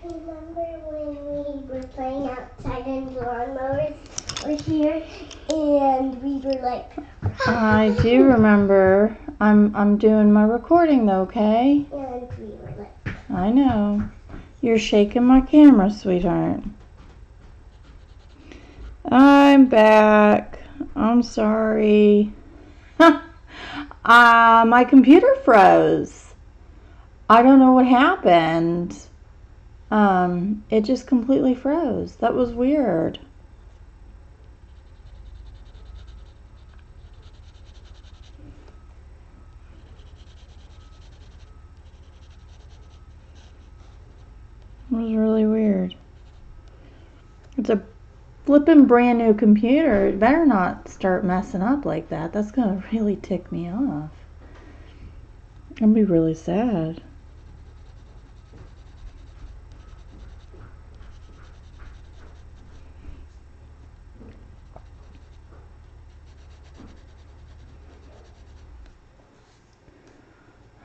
Remember when we were playing outside and the lawnmowers were here and we were like... I do remember. I'm doing my recording though, okay? And we were like... I know. You're shaking my camera, sweetheart. I'm back. I'm sorry. My computer froze. I don't know what happened. It just completely froze. That was weird. It was really weird. It's a flippin' brand new computer. It better not start messing up like that. That's gonna really tick me off. I'd be really sad.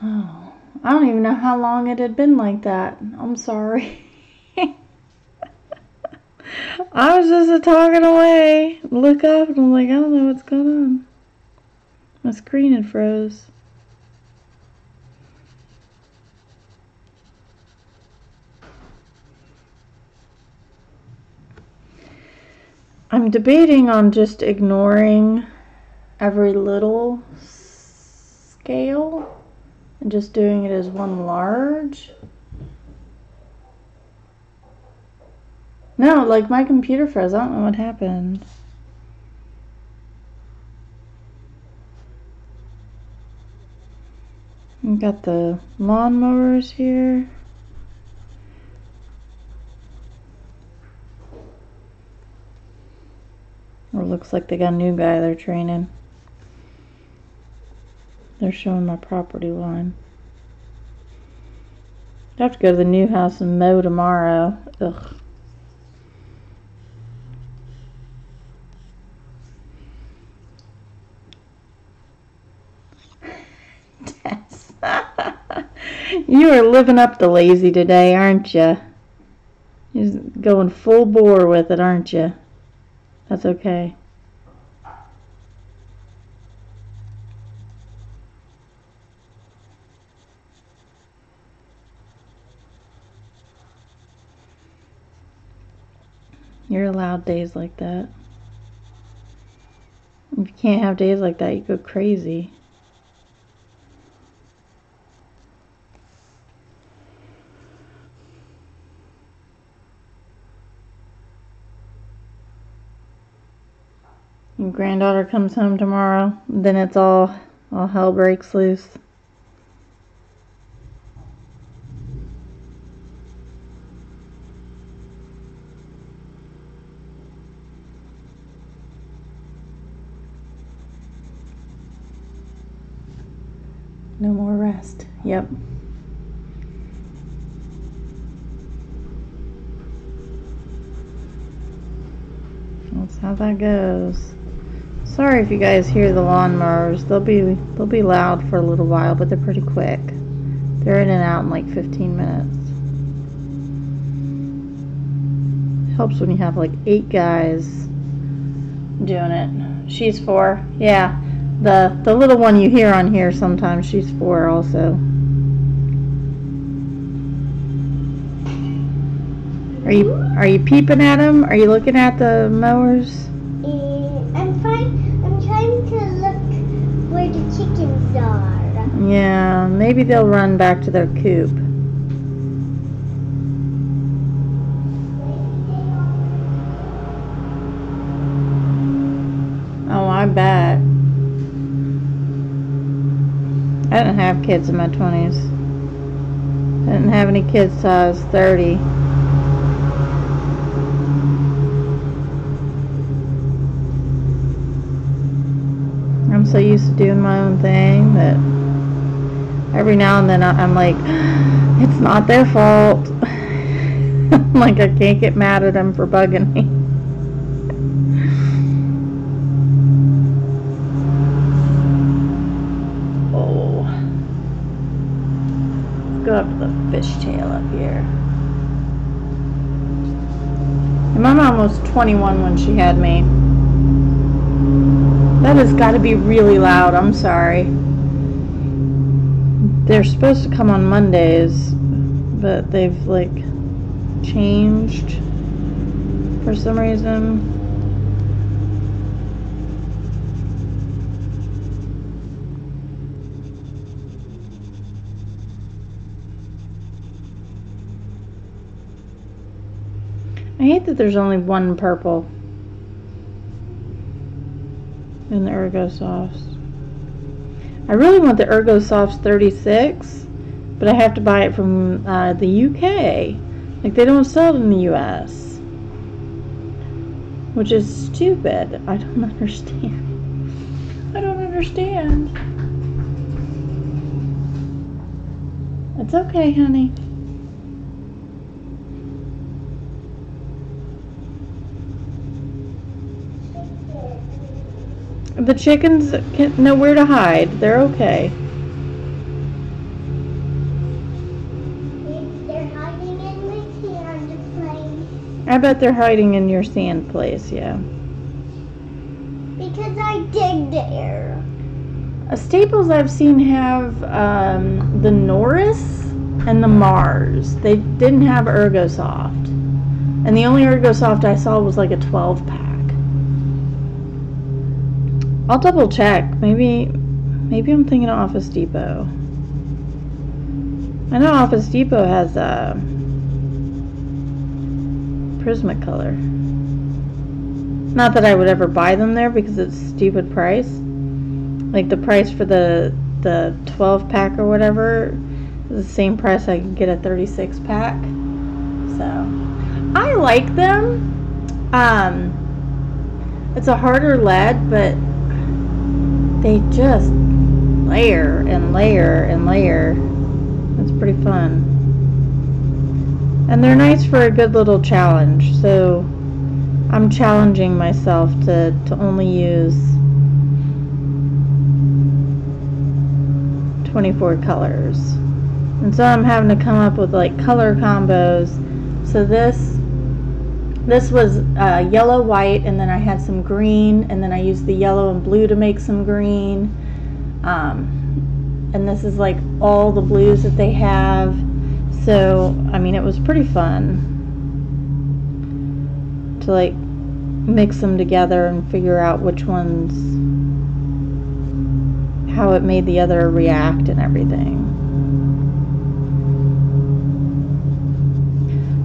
Oh, I don't even know how long it had been like that. I'm sorry. I was just talking away. Look up and I'm like, I don't know what's going on. My screen had froze. I'm debating on just ignoring every little scale and just doing it as one large. No, like my computer froze. I don't know what happened. We've got the lawnmowers here. Or looks like they got a new guy they're training. They're showing my property line. I have to go to the new house and mow tomorrow. Ugh. You are living up to lazy today, aren't you? You're going full bore with it, aren't you? That's okay. You're allowed days like that. If you can't have days like that, you go crazy. Your granddaughter comes home tomorrow, then it's all hell breaks loose. No more rest. Yep. That's how that goes. Sorry if you guys hear the lawnmowers. They'll be loud for a little while, but they're pretty quick. They're in and out in like 15 minutes. Helps when you have like 8 guys doing it. She's 4. Yeah. The little one you hear on here sometimes, she's 4 also. Are you peeping at them? Are you looking at the mowers? I'm trying to look where the chickens are. Yeah, maybe they'll run back to their coop. Oh, I bet. I didn't have kids in my 20s. I didn't have any kids till I was 30. I'm so used to doing my own thing that every now and then I'm like, it's not their fault. Like I can't get mad at them for bugging me. Go up to the fishtail up here. My mom was 21 when she had me. That has got to be really loud. I'm sorry. They're supposed to come on Mondays, but they've like changed for some reason. I hate that there's only one purple in the ERgosofts. I really want the ERgosofts 36, but I have to buy it from the UK. Like, they don't sell it in the US, which is stupid. I don't understand. I don't understand. It's okay, honey. The chickens know where to hide. They're okay. They're hiding in my sand place. I bet they're hiding in your sand place, yeah. Because I dig there. Staples I've seen have the Norris and the Mars. They didn't have ERgosoft. And the only ERgosoft I saw was like a 12-pack. I'll double check. Maybe I'm thinking of Office Depot. I know Office Depot has a Prismacolor. Not that I would ever buy them there because it's a stupid price. Like the price for the 12-pack or whatever is the same price I could get a 36-pack. So I like them. It's a harder lead, but they just layer and layer and layer. It's pretty fun. And they're nice for a good little challenge. So I'm challenging myself to only use 24 colors. And so I'm having to come up with like color combos. So this was yellow, white, and then I had some green, and then I used the yellow and blue to make some green. And this is like all the blues that they have. So, I mean, it was pretty fun to like mix them together and figure out which ones, how it made the other react and everything.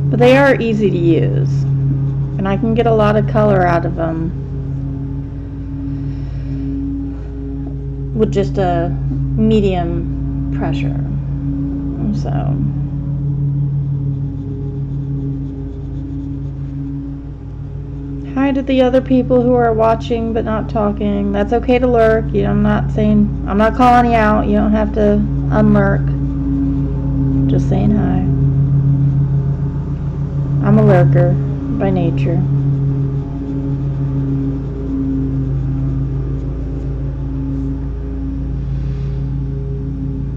But they are easy to use. And I can get a lot of color out of them with just a medium pressure. So hi to the other people who are watching but not talking. That's okay to lurk. I'm not calling you out. You don't have to unlurk. Just saying hi. I'm a lurker by nature.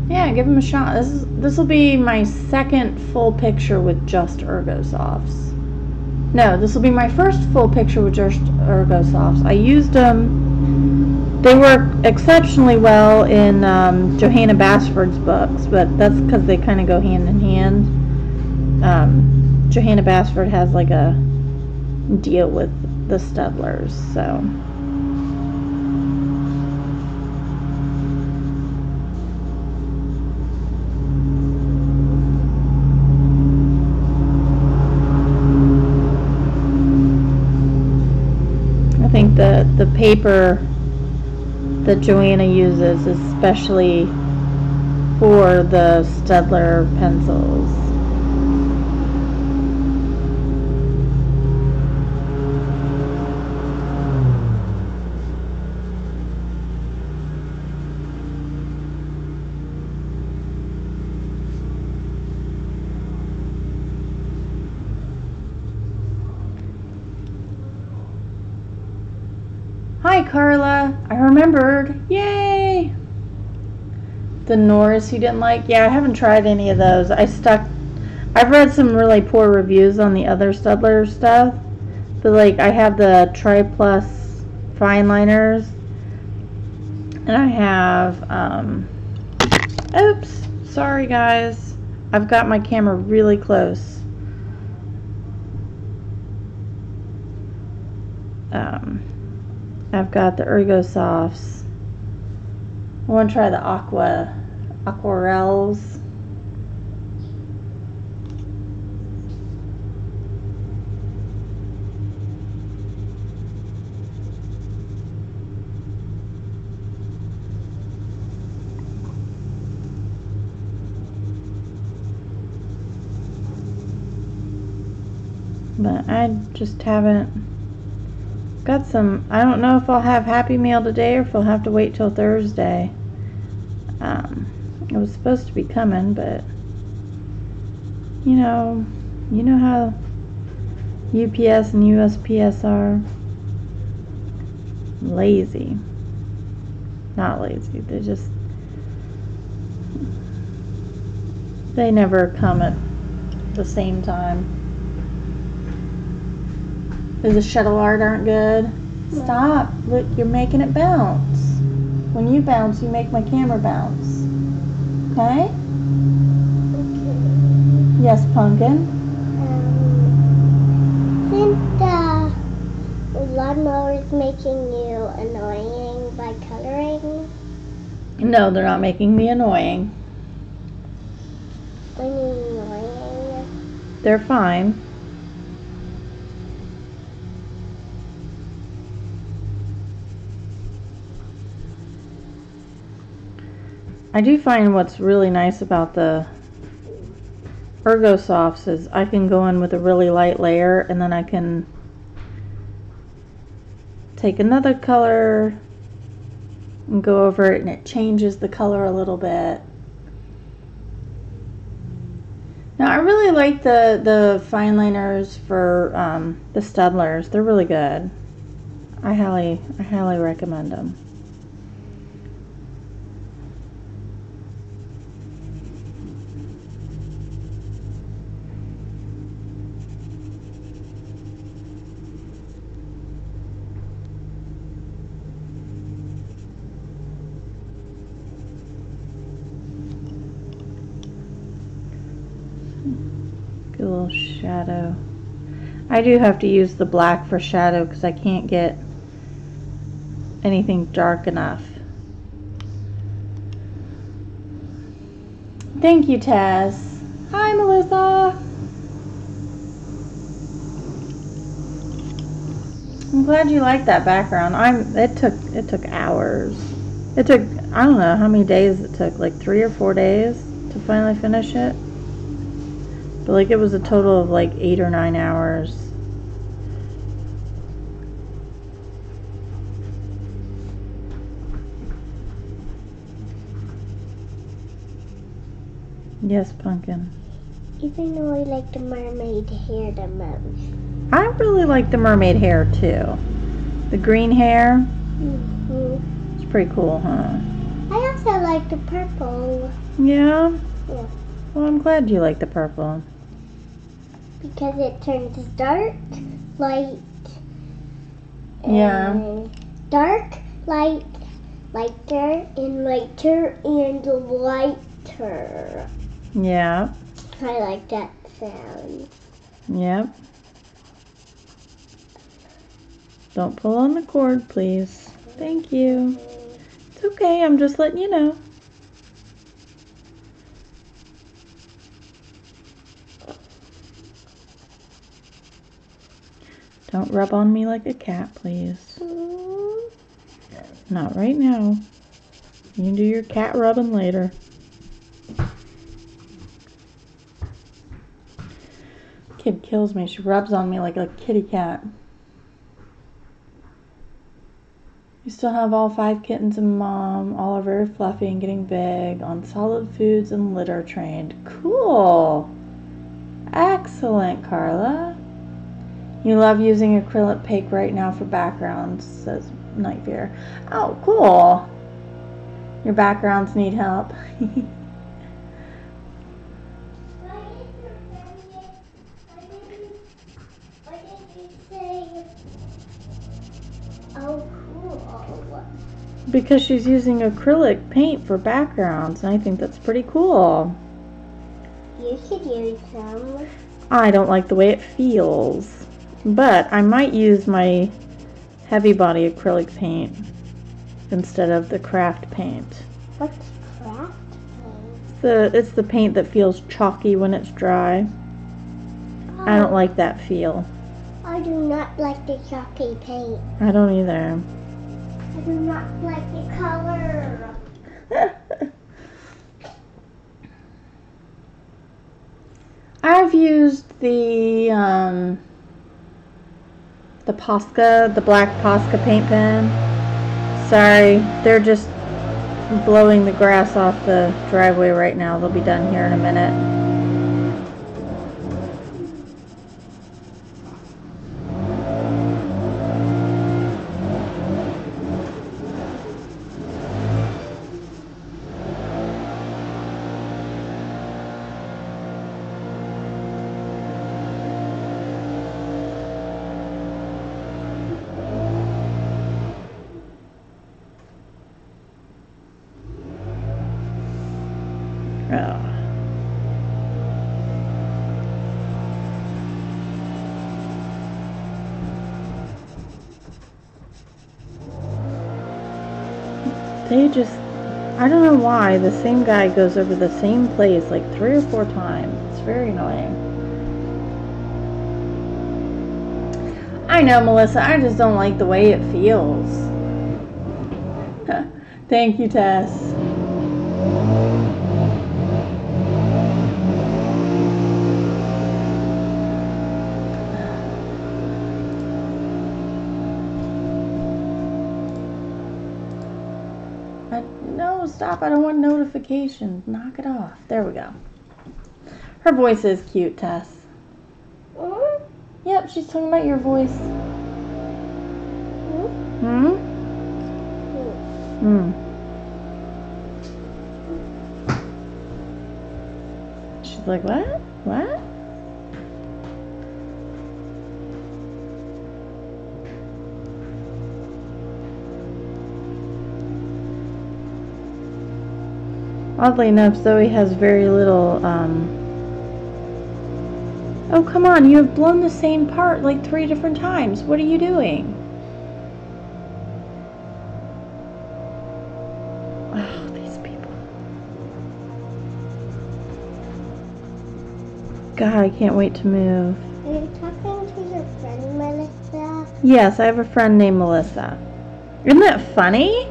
Yeah, give them a shot. This will be my second full picture with just ERgosofts. No, this will be my first full picture with just ERgosofts. I used them. They work exceptionally well in Johanna Basford's books, but that's because they kind of go hand in hand. Johanna Basford has like a deal with the Steadtlers, so. I think the paper that Joanna uses, especially for the Steadtler pencils. Hi, Carla. I remembered. Yay! The Norris you didn't like? Yeah, I haven't tried any of those. I've read some really poor reviews on the other Steadtler stuff, So like I have the Tri Plus fine liners, and I have oops, sorry guys, I've got my camera really close. I've got the ERgosofts. I want to try the aquarels. But I just haven't got some. I don't know if I'll have Happy Meal today or if I'll have to wait till Thursday. It was supposed to be coming, but you know how UPS and USPS are. Lazy. Not lazy. They never come at the same time. The shuttle art aren't good. Stop. Look, you're making it bounce. When you bounce, you make my camera bounce. Okay? Okay. Yes, Pumpkin. Since the lawnmower is making you annoying by coloring? No, they're not making me annoying. I mean annoying. They're fine. I do find what's really nice about the ERgosofts is I can go in with a really light layer and then I can take another color and go over it and it changes the color a little bit. Now I really like the fine liners for the Steadtlers. They're really good. I highly recommend them. Good little shadow. I do have to use the black for shadow because I can't get anything dark enough. Thank you, Taz. Hi, Melissa. I'm glad you like that background. It took hours. It took, I don't know how many days it took, like 3 or 4 days to finally finish it. But like it was a total of like 8 or 9 hours. Yes, Pumpkin. Even though I like the mermaid hair the most. I really like the mermaid hair too. The green hair. It's pretty cool, huh? I also like the purple. Yeah? Yeah. Well, I'm glad you like the purple. Because it turns dark, light, Yeah. dark, light, lighter, and lighter, and lighter. Yeah. I like that sound. Yep. Don't pull on the cord, please. Thank you. It's okay, I'm just letting you know. Don't rub on me like a cat, please. Not right now. You can do your cat rubbing later. Kid kills me. She rubs on me like a kitty cat. We still have all 5 kittens and Mom. All are very fluffy and getting big, on solid foods and litter trained. Cool. Excellent, Carla. You love using acrylic paint right now for backgrounds, says Night Fear. Oh, cool. Your backgrounds need help. Why didn't you say Because she's using acrylic paint for backgrounds, and I think that's pretty cool. You should use some. I don't like the way it feels, but I might use my heavy body acrylic paint instead of the craft paint. What's craft paint? It's the paint that feels chalky when it's dry. Oh, I don't like that feel. I do not like the chalky paint. I don't either. I do not like the color. I've used the Posca, the black Posca paint pen. Sorry, they're just blowing the grass off the driveway right now. They'll be done here in a minute. Oh. They just, I don't know why, the same guy goes over the same place like 3 or 4 times. It's very annoying. I know, Melissa, I just don't like the way it feels. Thank you, Tess. No, stop. I don't want notifications. Knock it off. There we go. Her voice is cute, Tess. Yep, she's talking about your voice. Hmm? She's like, what? What? Oddly enough, Zoe has very little, Oh, come on, you have blown the same part like 3 different times. What are you doing? Oh, these people. God, I can't wait to move. Are you talking to your friend, Melissa? Yes, I have a friend named Melissa. Isn't that funny?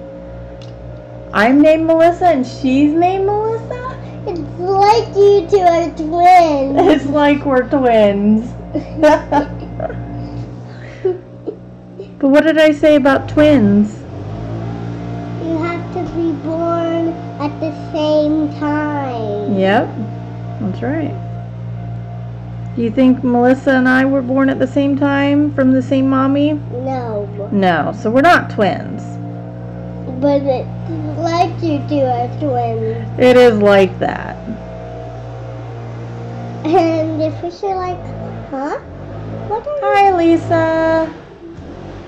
I'm named Melissa and she's named Melissa? It's like you two are twins. It's like we're twins. But what did I say about twins? You have to be born at the same time. Yep, that's right. Do you think Melissa and I were born at the same time from the same mommy? No. No, so we're not twins. But it's like you two are twins. It is like that. And if we say like, huh? What are Hi, Lisa.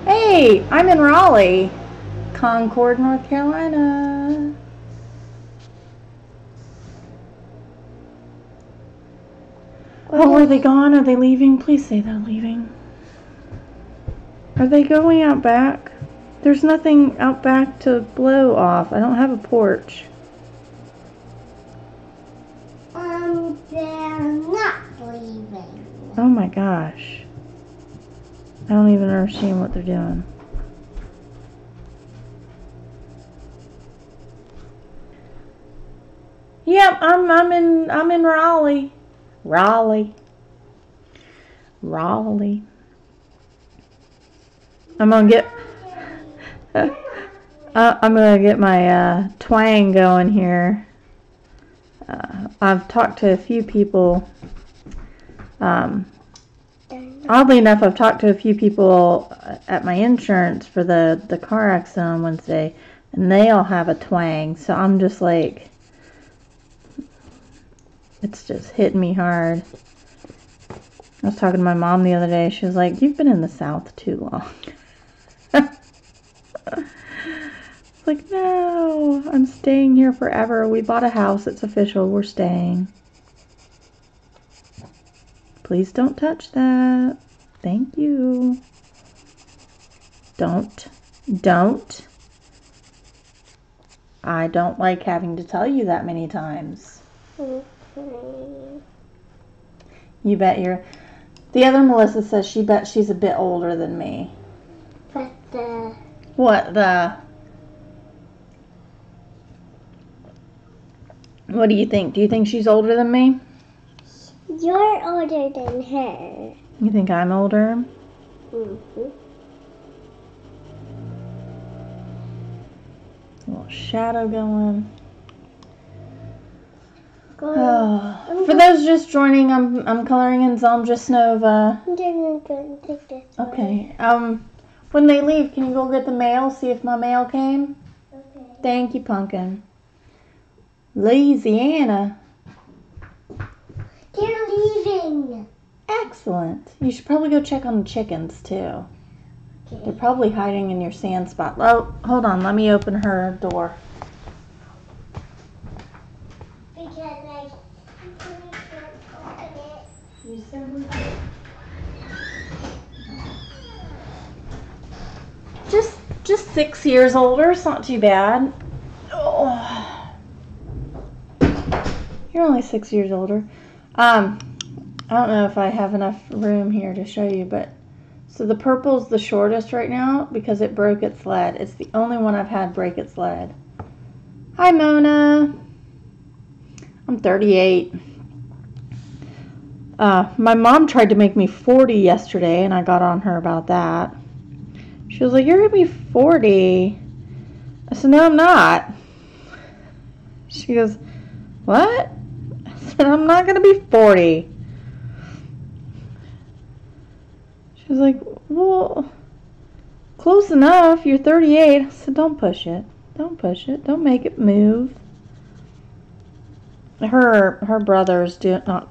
Hey, I'm in Raleigh, Concord, North Carolina. Oh, are they gone? Are they leaving? Please say they're leaving. Are they going out back? There's nothing out back to blow off. I don't have a porch. They're not leaving. Oh my gosh. I don't even understand what they're doing. Yep, I'm in Raleigh. Raleigh. I'm gonna get my twang going here. I've talked to a few people. Oddly enough, I've talked to a few people at my insurance for the car accident on Wednesday, and they all have a twang. So I'm just like, it's just hitting me hard. I was talking to my mom the other day. She was like, "You've been in the South too long." Like, here forever. We bought a house. It's official. We're staying. Please don't touch that. Thank you. Don't. I don't like having to tell you that many times. Okay. You bet you're... The other Melissa says she bets she's a bit older than me. But What the... What do you think? Do you think she's older than me? you're older than her. You think I'm older? Mm-hmm. A little shadow going. Go. Oh. For those just joining, I'm coloring in Zemlja Snova. I'm going to take this one. Okay. When they leave, can you go get the mail? See if my mail came. Okay. Thank you, Pumpkin. Louisiana. They're leaving. Excellent. You should probably go check on the chickens too. They're Okay. probably hiding in your sand spot. Oh, hold on. Let me open her door. Because I can't open it. You simply just 6 years older. It's not too bad. Oh. You're only 6 years older. I don't know if I have enough room here to show you, but so the purple's the shortest right now because it broke its lead. It's the only one I've had break its lead. Hi, Mona. I'm 38. My mom tried to make me 40 yesterday, and I got on her about that. She was like, "You're gonna be 40." I said, "No, I'm not." She goes, "What?" I said, "I'm not gonna be 40." She was like, "Well, close enough. You're 38." I said, "Don't push it. Don't push it. Don't make it move." Her brothers do not.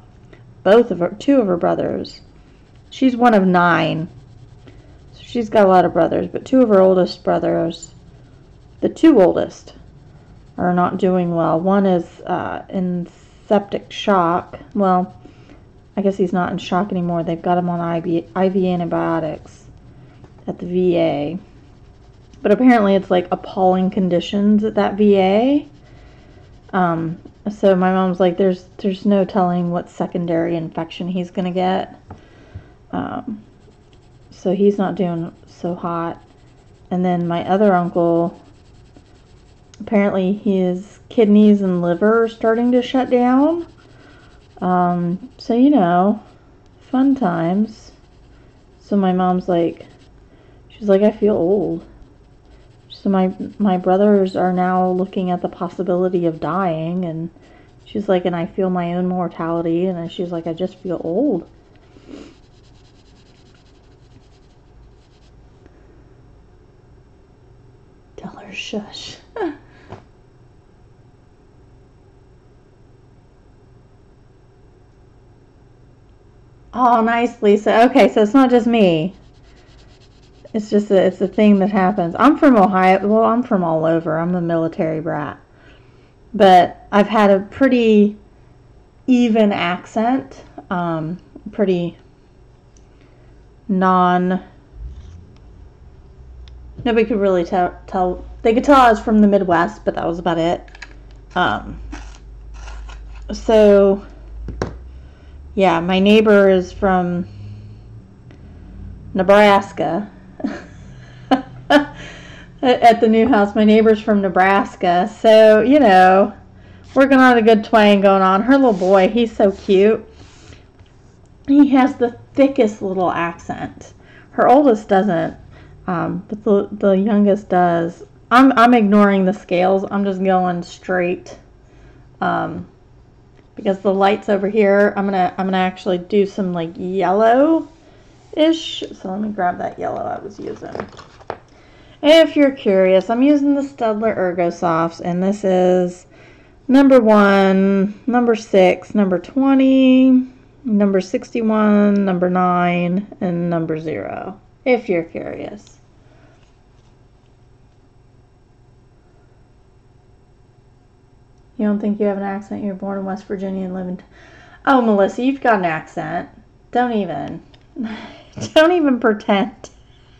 Two of her brothers. She's one of 9. So she's got a lot of brothers, but 2 of her oldest brothers, the 2 oldest, are not doing well. One is in septic shock. Well, I guess he's not in shock anymore. They've got him on IV antibiotics at the VA. But apparently it's like appalling conditions at that VA. So my mom's like, there's no telling what secondary infection he's gonna get. So he's not doing so hot. And then my other uncle, apparently his kidneys and liver are starting to shut down. So you know, fun times. So my mom's like, she's like, I feel old. So my brothers are now looking at the possibility of dying, and she's like, and I feel my own mortality, and she's like, I just feel old. Tell her shush. Oh, nice, Lisa. Okay, so it's not just me. It's just it's a thing that happens. I'm from Ohio. Well, I'm from all over. I'm a military brat. But I've had a pretty even accent. Pretty nobody could really tell. They could tell I was from the Midwest, but that was about it. So, yeah, my neighbor is from Nebraska. At the new house, my neighbor's from Nebraska, so you know, working on a good twang going on. Her little boy, he's so cute. He has the thickest little accent. Her oldest doesn't, but the youngest does. I'm ignoring the scales. I'm just going straight, because the lights over here. I'm gonna actually do some like yellow-ish. So let me grab that yellow I was using. If you're curious, I'm using the Steadtler ERgosofts, and this is number 1, number 6, number 20, number 61, number 9, and number 0, if you're curious. You don't think you have an accent? You were born in West Virginia and live in... Oh, Melissa, you've got an accent. Don't even. Don't even pretend.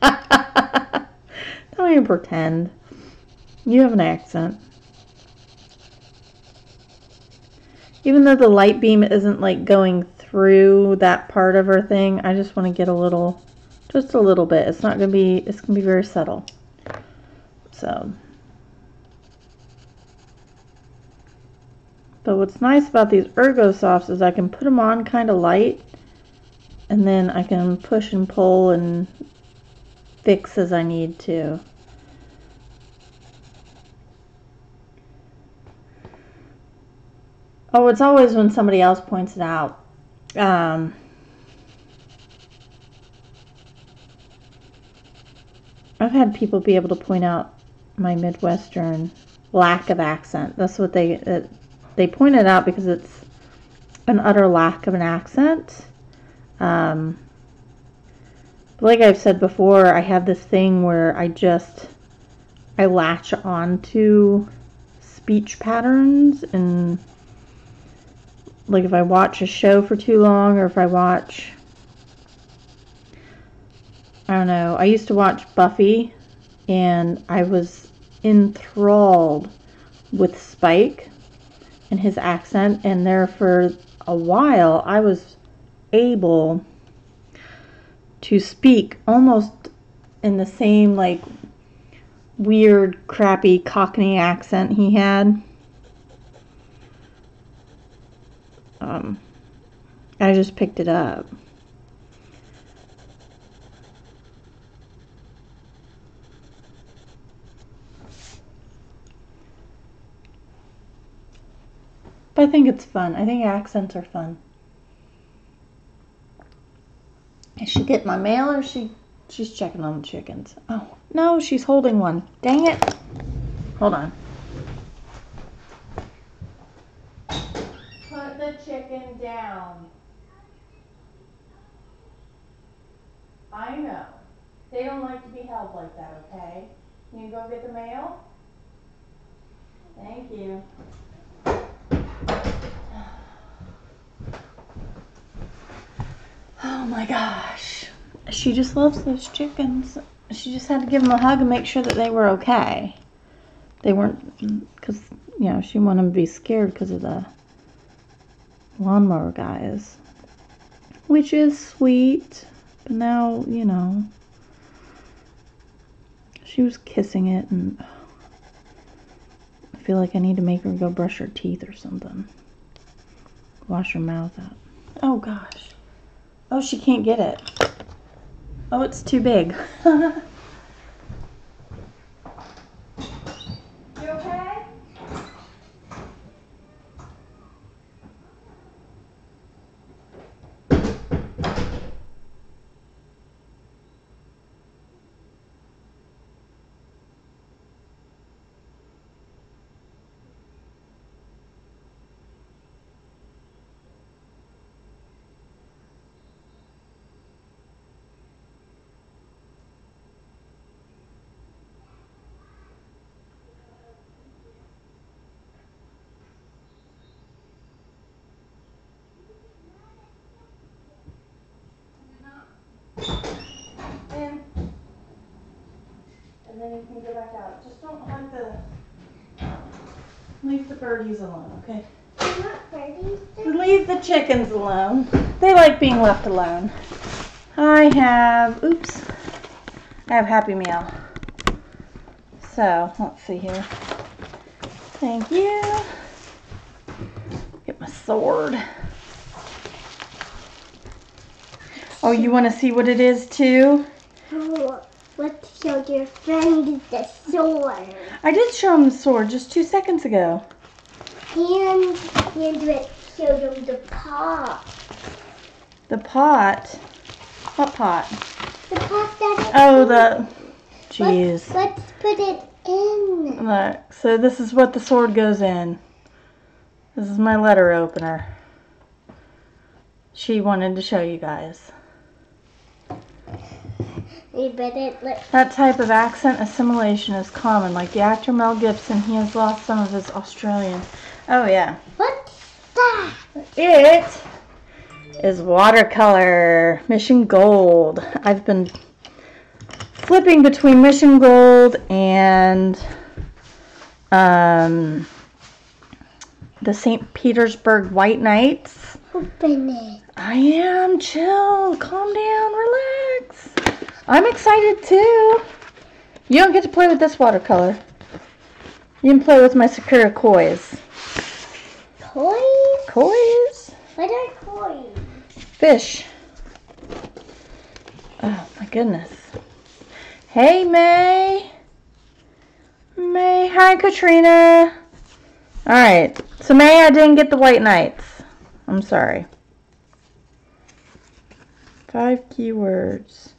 Don't even pretend. You have an accent. Even though the light beam isn't like going through that part of her thing, I just want to get a little, just a little bit. It's not going to be, it's going to be very subtle. So. But what's nice about these ERgosofts is I can put them on kind of light, and then I can push and pull and fix as I need to. Oh, it's always when somebody else points it out. I've had people be able to point out my Midwestern lack of accent. That's what they pointed out, because it's an utter lack of an accent. But like I've said before, I have this thing where I latch on to speech patterns, and like if I watch a show for too long, or if I watch, I don't know, I used to watch Buffy, and I was enthralled with Spike and his accent, and there for a while I was able to speak almost in the same like weird crappy Cockney accent he had. I just picked it up. But I think it's fun. I think accents are fun. Is she getting my mail, or she's checking on the chickens? Oh, no, she's holding one. Dang it. Hold on. Put the chicken down. I know. They don't like to be held like that, okay? Can you go get the mail? Thank you. Oh my gosh. She just loves those chickens. She just had to give them a hug and make sure that they were okay. They weren't, because, you know, she wanted them to be scared because of the lawnmower guys. Which is sweet. But now, you know, she was kissing it, and I feel like I need to make her go brush her teeth or something. Wash her mouth out. Oh gosh. Oh, she can't get it. Oh, it's too big. You okay? And then you can go back out. Just don't hug leave the birdies alone, okay? Not birdies. Leave the chickens alone. They like being left alone. I have Happy Meal. So, let's see here. Thank you. Get my sword. Oh, you want to see what it is too? Oh, let's show your friend the sword. I did show him the sword just 2 seconds ago. And let's show them the pot. The pot? What pot? The pot that Oh, the... Jeez. Let's put it in. Look, so this is what the sword goes in. This is my letter opener. She wanted to show you guys. That type of accent assimilation is common. Like the actor Mel Gibson, he has lost some of his Australian Oh, yeah. What's that? It is watercolor Mission Gold. I've been flipping between Mission Gold and the St. Petersburg White Knights. Open it. I am. Chill. Calm down. Relax. I'm excited too. You don't get to play with this watercolor. You can play with my Sakura Kois. Toys? Kois? What are toys? Fish. Oh my goodness. Hey May. May. Hi Katrina. Alright. So May, I didn't get the White Knights. I'm sorry. 5 keywords.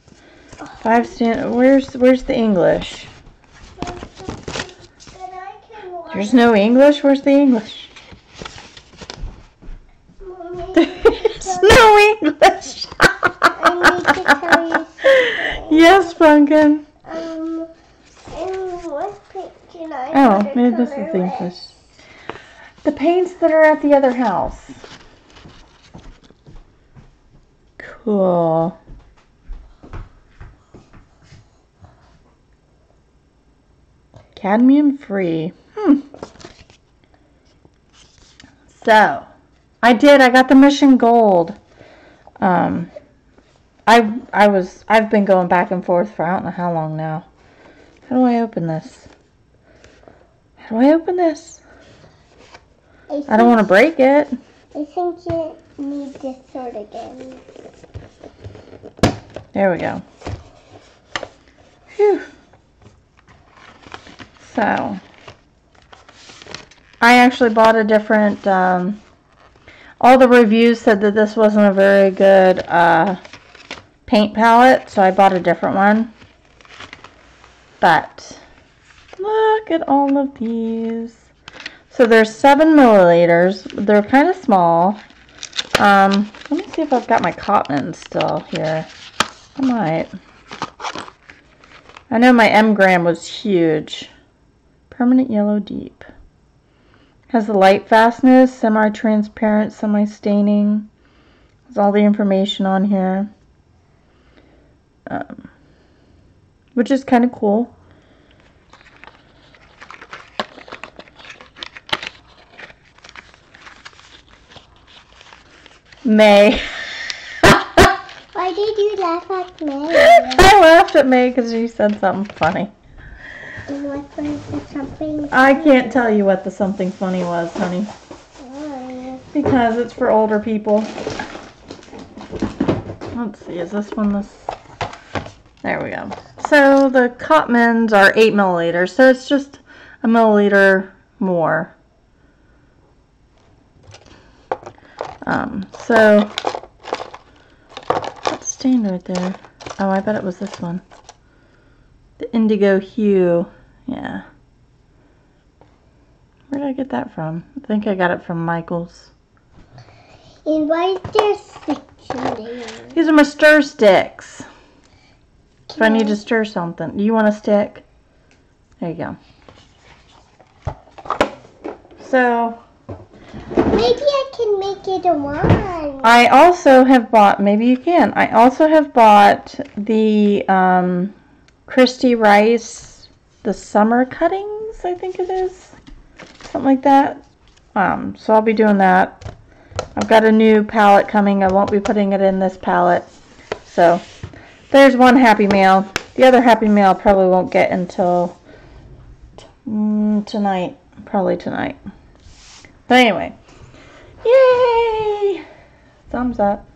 5 stand. Where's the English? There's no English? Where's the English? There's no English. I need to tell you something. Yes, Pumpkin. What paint can I Oh, maybe this is watercolor the with? English. The paints that are at the other house. Cool. Cadmium free. So, I got the Mission Gold. I've been going back and forth for I don't know how long now. How do I open this? How do I open this? I don't want to break it. I think you need this sword again. There we go. Phew. So, I actually bought a different, all the reviews said that this wasn't a very good paint palette, so I bought a different one. But, look at all of these. So there's 7 milliliters. They're kind of small. Let me see if I've got my Cotman still here. I might. I know my M-gram was huge. Permanent yellow deep. Has the light fastness, semi-transparent, semi-staining. Has all the information on here. Which is kind of cool. May. Why did you laugh at me? I laughed at May because she said something funny. And what was the something? I can't tell you what the something funny was, honey. Why? Because it's for older people. Let's see, is this one this? There we go. So the Cotmans are 8 milliliters, so it's just a milliliter more. So what's stained right there? Oh, I bet it was this one. The indigo hue. Yeah. Where did I get that from? I think I got it from Michael's. And why is there 6 in there? These are my stir sticks. If I need to stir something. Do you want a stick? There you go. So, maybe I can make it a wand. I also have bought, maybe you can, I also have bought the Christy Rice, the summer cuttings, I think it is. Something like that. So I'll be doing that. I've got a new palette coming. I won't be putting it in this palette. So, there's one Happy Mail. The other Happy Mail I probably won't get until tonight. Probably tonight. But anyway. Yay! Thumbs up.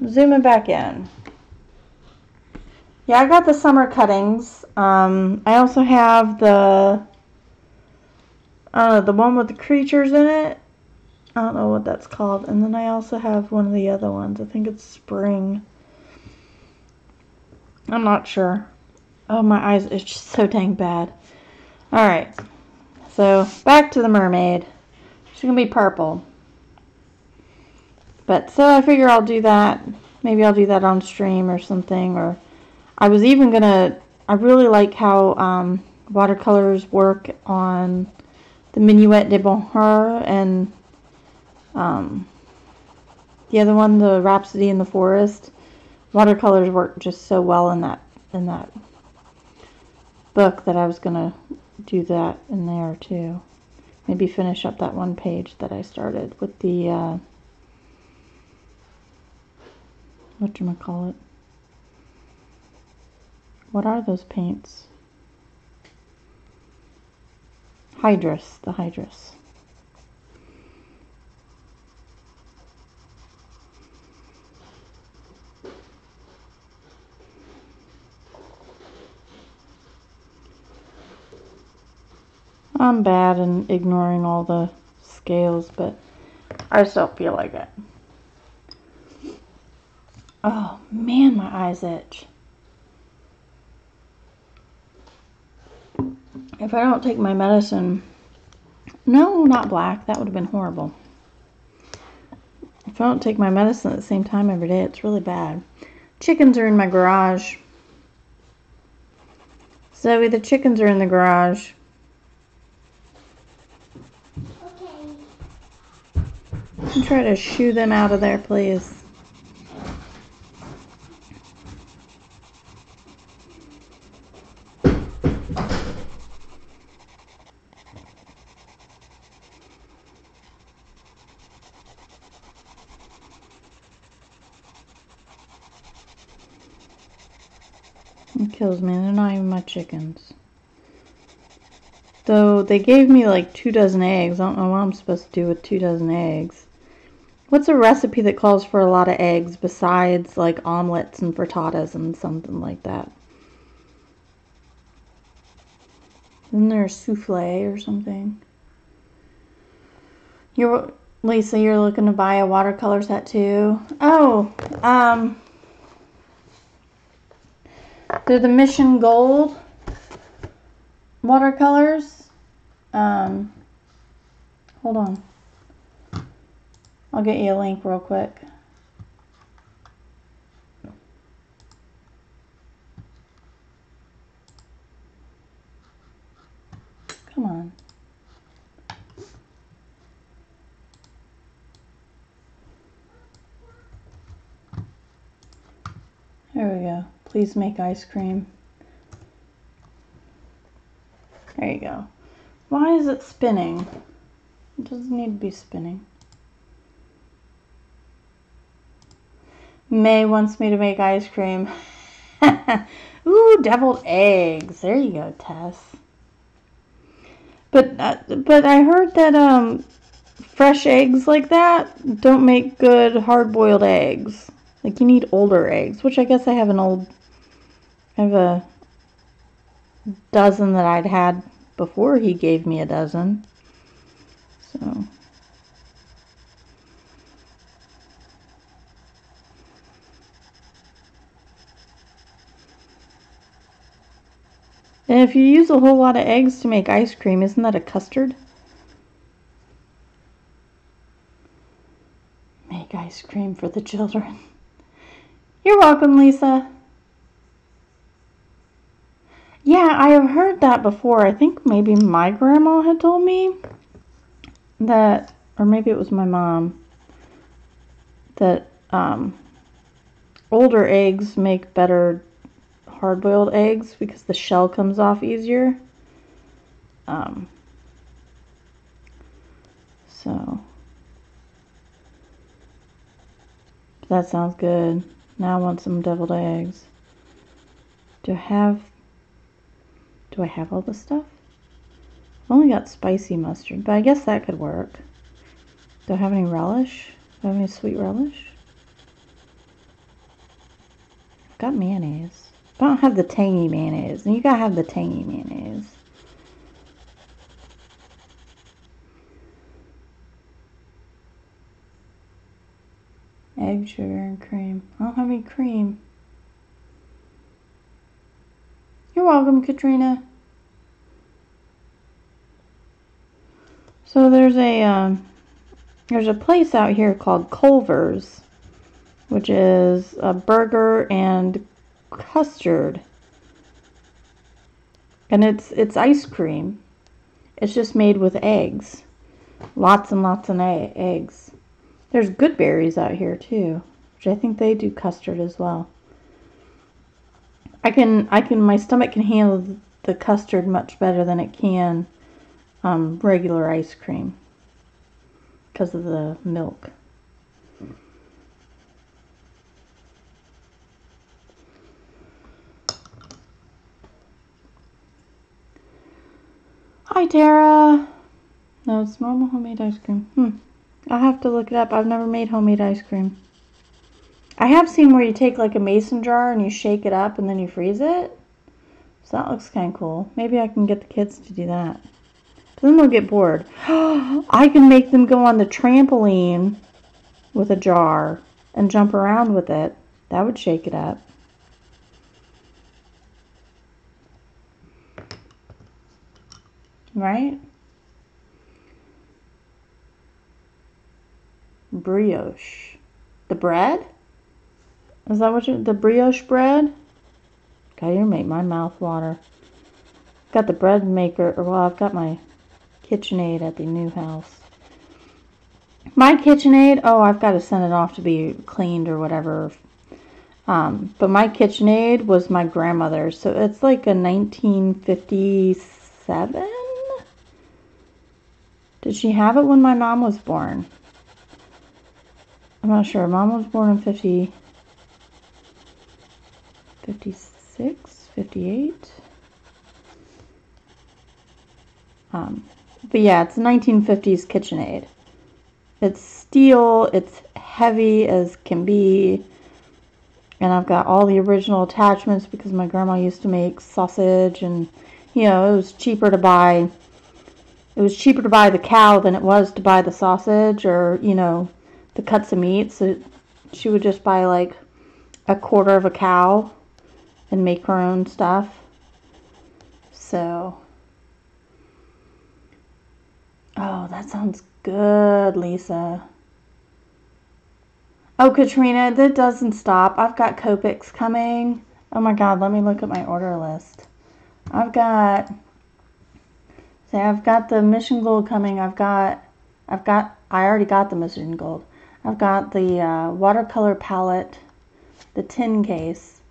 Zooming back in. Yeah, I got the summer cuttings. I also have the one with the creatures in it. I don't know what that's called. And then I also have one of the other ones. I think it's spring. I'm not sure. Oh, my eyes, it's just so dang bad. Alright. So, back to the mermaid. She's going to be purple. But, so I figure I'll do that. Maybe I'll do that on stream or something. Or, I was even going to, I really like how watercolors work on the Minuet de Bonheur, and the other one, the Rhapsody in the Forest. Watercolors work just so well in that book that I was gonna do that in there too. Maybe finish up that one page that I started with the whatchamacallit. What are those paints? Hydrus, the Hydrus. I'm bad in ignoring all the scales, but I just don't feel like it. Oh man, my eyes itch. If I don't take my medicine, no, not black, that would have been horrible. If I don't take my medicine at the same time every day, it's really bad. Chickens are in my garage. Zoe, the chickens are in the garage. And try to shoo them out of there, please. It kills me. They're not even my chickens. Though they gave me like 2 dozen eggs. I don't know what I'm supposed to do with 2 dozen eggs. What's a recipe that calls for a lot of eggs besides like omelets and frittatas and something like that? Isn't there a souffle or something? Lisa, you're looking to buy a watercolor set too? Oh, they're the Mission Gold watercolors. Hold on. I'll get you a link real quick. Come on. There we go. Please make ice cream. There you go. Why is it spinning? It doesn't need to be spinning. May wants me to make ice cream. Ooh, deviled eggs. There you go, Tess. But I heard that fresh eggs like that don't make good hard-boiled eggs. Like, you need older eggs, which I guess I have a dozen that I'd had before he gave me a dozen. So and if you use a whole lot of eggs to make ice cream, isn't that a custard? Make ice cream for the children. You're welcome, Lisa. Yeah, I have heard that before. I think maybe my grandma had told me that, or maybe it was my mom, that older eggs make better hard-boiled eggs because the shell comes off easier. So that sounds good. Now I want some deviled eggs. Do I have all the stuff? I've only got spicy mustard, but I guess that could work. Do I have any relish? Do I have any sweet relish? I've got mayonnaise. I don't have the tangy mayonnaise, and you gotta have the tangy mayonnaise. Egg, sugar, and cream. I don't have any cream. You're welcome, Katrina. So there's a place out here called Culver's, which is a burger and custard, and it's ice cream, It's just made with eggs. Lots and lots of eggs. There's good berries out here too, which I think they do custard as well. My stomach can handle the custard much better than it can regular ice cream because of the milk. Hi, Tara. No, it's normal homemade ice cream. I'll have to look it up. I've never made homemade ice cream. I have seen where you take like a mason jar and you shake it up and then you freeze it. So that looks kind of cool. Maybe I can get the kids to do that. But then they'll get bored. I can make them go on the trampoline with a jar and jump around with it. That would shake it up. Right? Brioche. The bread? Is that what the brioche bread? God, you make my mouth water. Got the bread maker, well, I've got my KitchenAid at the new house. My KitchenAid, oh, I've got to send it off to be cleaned or whatever. But my KitchenAid was my grandmother's, so it's like a 1957? Did she have it when my mom was born? I'm not sure. Mom was born in 56, 58? But yeah, it's a 1950s KitchenAid. It's steel, it's heavy as can be, and I've got all the original attachments because my grandma used to make sausage, and you know, it was cheaper to buy the cow than it was to buy the sausage or, you know, the cuts of meat. So she would just buy like a quarter of a cow and make her own stuff. So, oh, that sounds good, Lisa. Oh, Katrina, that doesn't stop. I've got Copics coming. Oh my God, let me look at my order list. I've got the Mission Gold coming. I already got the Mission Gold. I've got the watercolor palette, the tin case.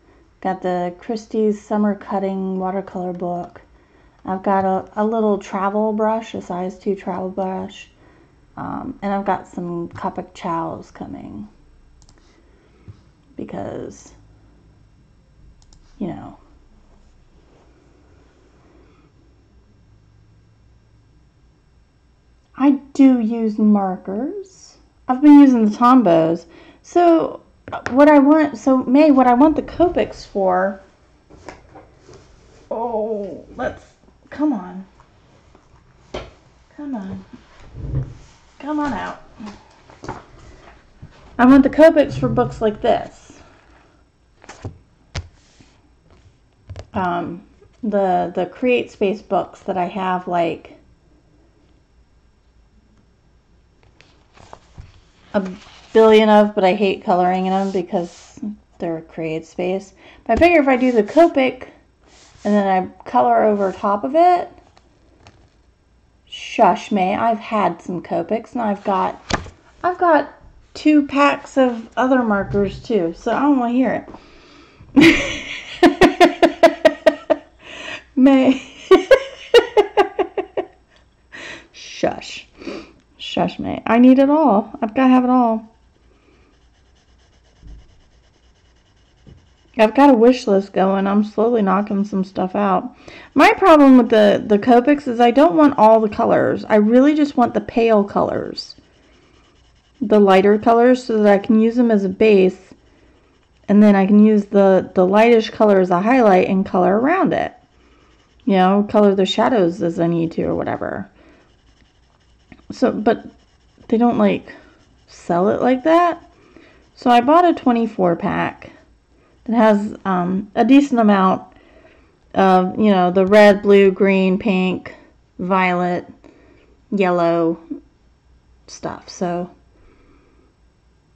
Got the Christie's Summer Cutting watercolor book. I've got a little travel brush, a size 2 travel brush. And I've got some Copic chows coming. Because, you know. I do use markers. I've been using the Tombows. So what I want the Copics for. Oh, come on out. I want the Copics for books like this. The Create Space books that I have like a billion of, but I hate coloring in them because they're Create Space. But I figure if I do the Copic and then I color over top of it, shush me, I've had some Copics, and I've got 2 packs of other markers too, so I don't want to hear it. May. Shush me. I need it all. I've got to have it all. I've got a wish list going. I'm slowly knocking some stuff out. My problem with the Copics is I don't want all the colors. I really just want the pale colors. The lighter colors so that I can use them as a base. And then I can use the lightish color as a highlight and color around it. You know, color the shadows as I need to or whatever. So, but they don't like sell it like that. So I bought a 24 pack that has a decent amount of, you know, the red, blue, green, pink, violet, yellow stuff. So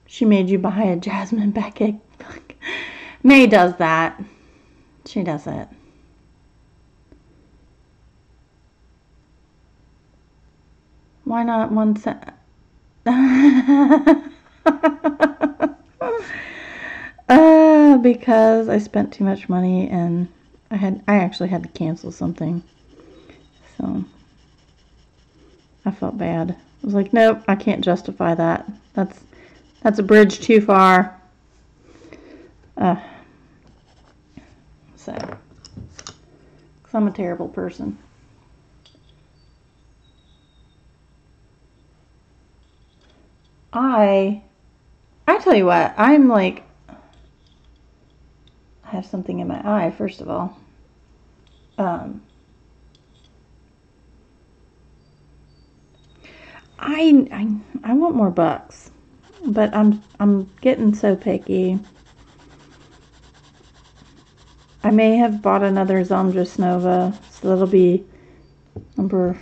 she made you buy a Jasmine Beckett. May does that. She does it. Why not 1 cent? Because I spent too much money and I actually had to cancel something. So I felt bad. I was like, nope, I can't justify that. That's a bridge too far. So, 'cause I'm a terrible person. I tell you what, I'm like, I have something in my eye, first of all. I want more bucks, but I'm getting so picky. I may have bought another Zemlja Snova, so that'll be number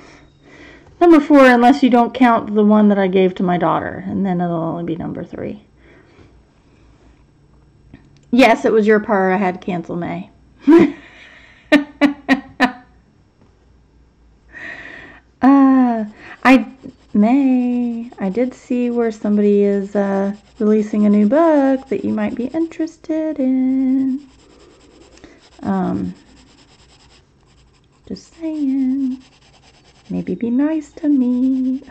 4, unless you don't count the one that I gave to my daughter, and then it'll only be number 3. Yes, it was your part. I had to cancel May. I did see where somebody is releasing a new book that you might be interested in. Just saying. Maybe be nice to me.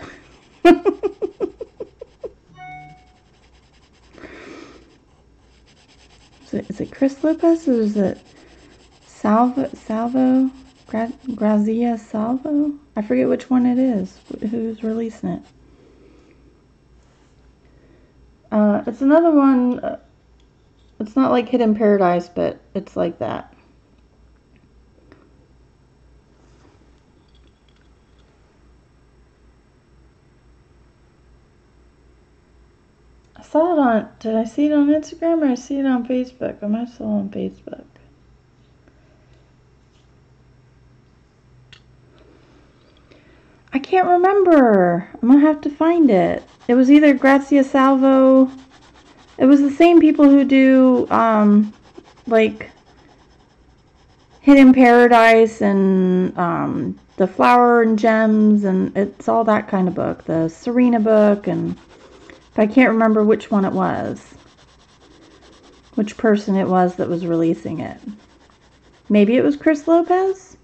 Is it Chris Lopez or is it Salvo? Grazia Salvo? I forget which one it is. Who's releasing it? It's another one. It's not like Hidden Paradise, but it's like that. I saw it on, did I see it on Instagram or I see it on Facebook? I might have saw it on Facebook. I can't remember. I'm gonna have to find it. It was either Grazia Salvo. It was the same people who do like Hidden Paradise and the Flower and Gems, and it's all that kind of book. The Serena book, and but I can't remember which one it was. Which person it was that was releasing it. Maybe it was Chris Lopez?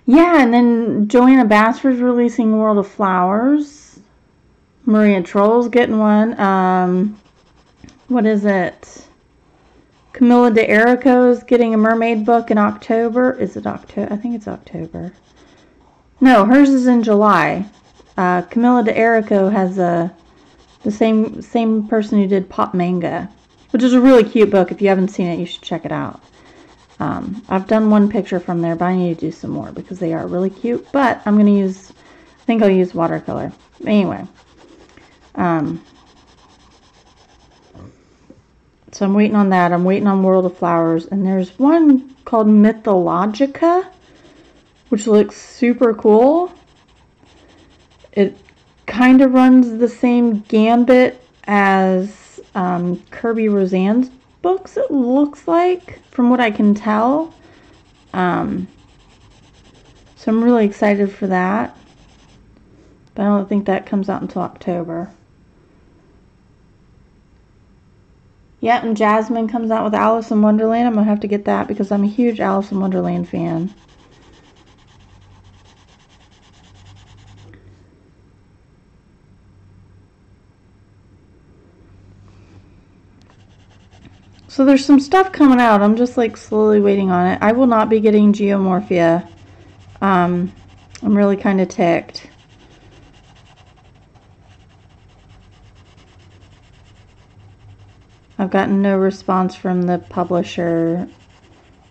Yeah, and then Joanna Basford's releasing World of Flowers. Maria Troll's getting one. What is it? Camilla d'Errico's getting a mermaid book in October. Is it October? I think it's October. No, hers is in July. Camilla d'Errico has the same person who did Pop Manga, which is a really cute book. If you haven't seen it, you should check it out. I've done one picture from there, but I need to do some more because they are really cute. But I'm going to use, I think I'll use watercolor. Anyway. So I'm waiting on that. I'm waiting on World of Flowers. And there's one called Mythologica, which looks super cool. It kind of runs the same gambit as Kirby Roseanne's books, it looks like, from what I can tell. So I'm really excited for that. But I don't think that comes out until October. Yeah, and Jasmine comes out with Alice in Wonderland. I'm going to have to get that because I'm a huge Alice in Wonderland fan. So there's some stuff coming out. I'm just like slowly waiting on it. I will not be getting Geomorphia. I'm really kind of ticked. I've gotten no response from the publisher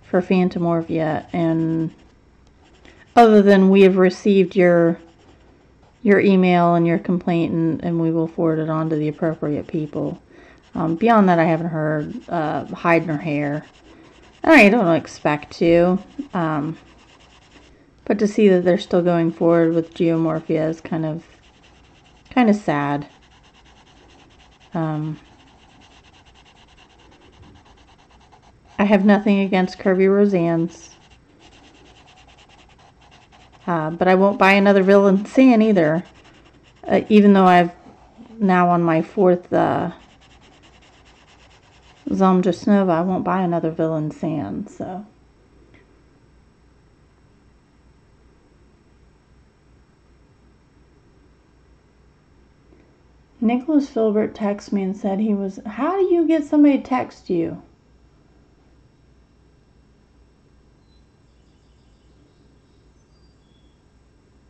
for Phantomorphia, and other than we have received your email and your complaint, and we will forward it on to the appropriate people. Beyond that, I haven't heard hide nor hair. I don't expect to. But to see that they're still going forward with Geomorphia is kind of sad. I have nothing against Kirby Roseanne's. But I won't buy another Villain Sand either. Even though I've now on my 4th Zemlja Snova, I won't buy another Villain Sand. So. Nicholas Filbert texted me and said he was, how do you get somebody to text you?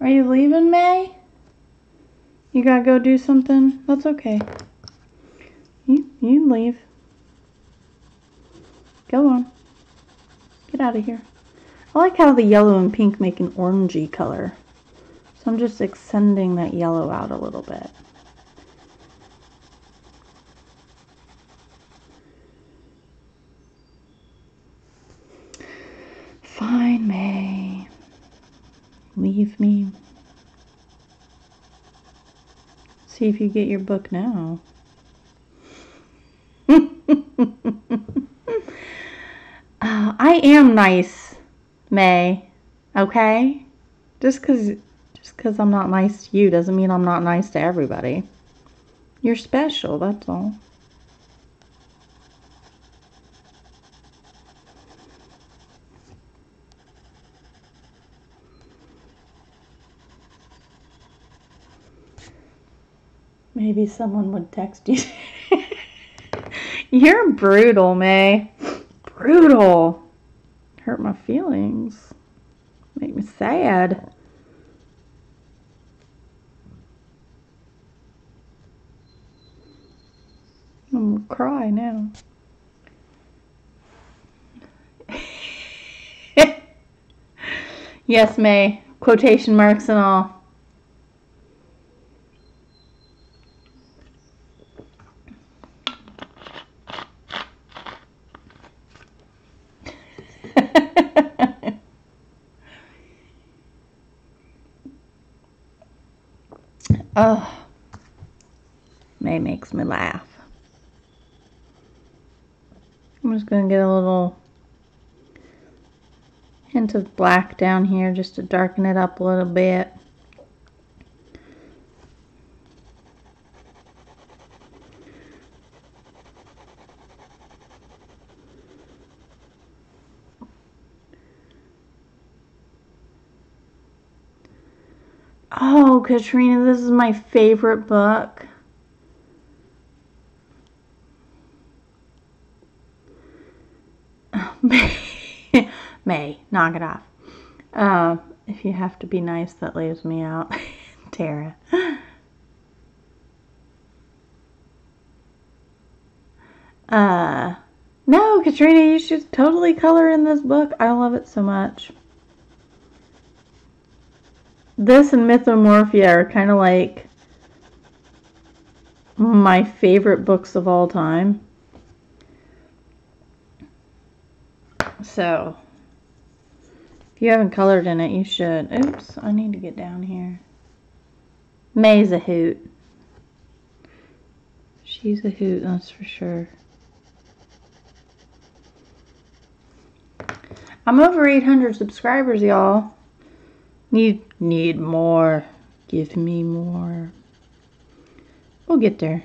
Are you leaving, May? You gotta go do something? That's okay. You can leave. Go on. Get out of here. I like how the yellow and pink make an orangey color. So I'm just extending that yellow out a little bit. Fine, May. Leave me. See if you get your book now. I am nice, May. Okay? Just 'cause I'm not nice to you doesn't mean I'm not nice to everybody. You're special, that's all. Maybe someone would text you. You're brutal, May. Brutal. Hurt my feelings. Make me sad. I'm gonna cry now. Yes, May. Quotation marks and all. Oh, May makes me laugh. I'm just going to get a little hint of black down here just to darken it up a little bit. Oh, Katrina, this is my favorite book. May, knock it off. If you have to be nice, that leaves me out. Tara. No, Katrina, you should totally color in this book. I love it so much. This and Mythomorphia are kind of like my favorite books of all time. So, if you haven't colored in it, you should. Oops, I need to get down here. May's a hoot. She's a hoot, that's for sure. I'm over 800 subscribers, y'all. Need more. Give me more. We'll get there.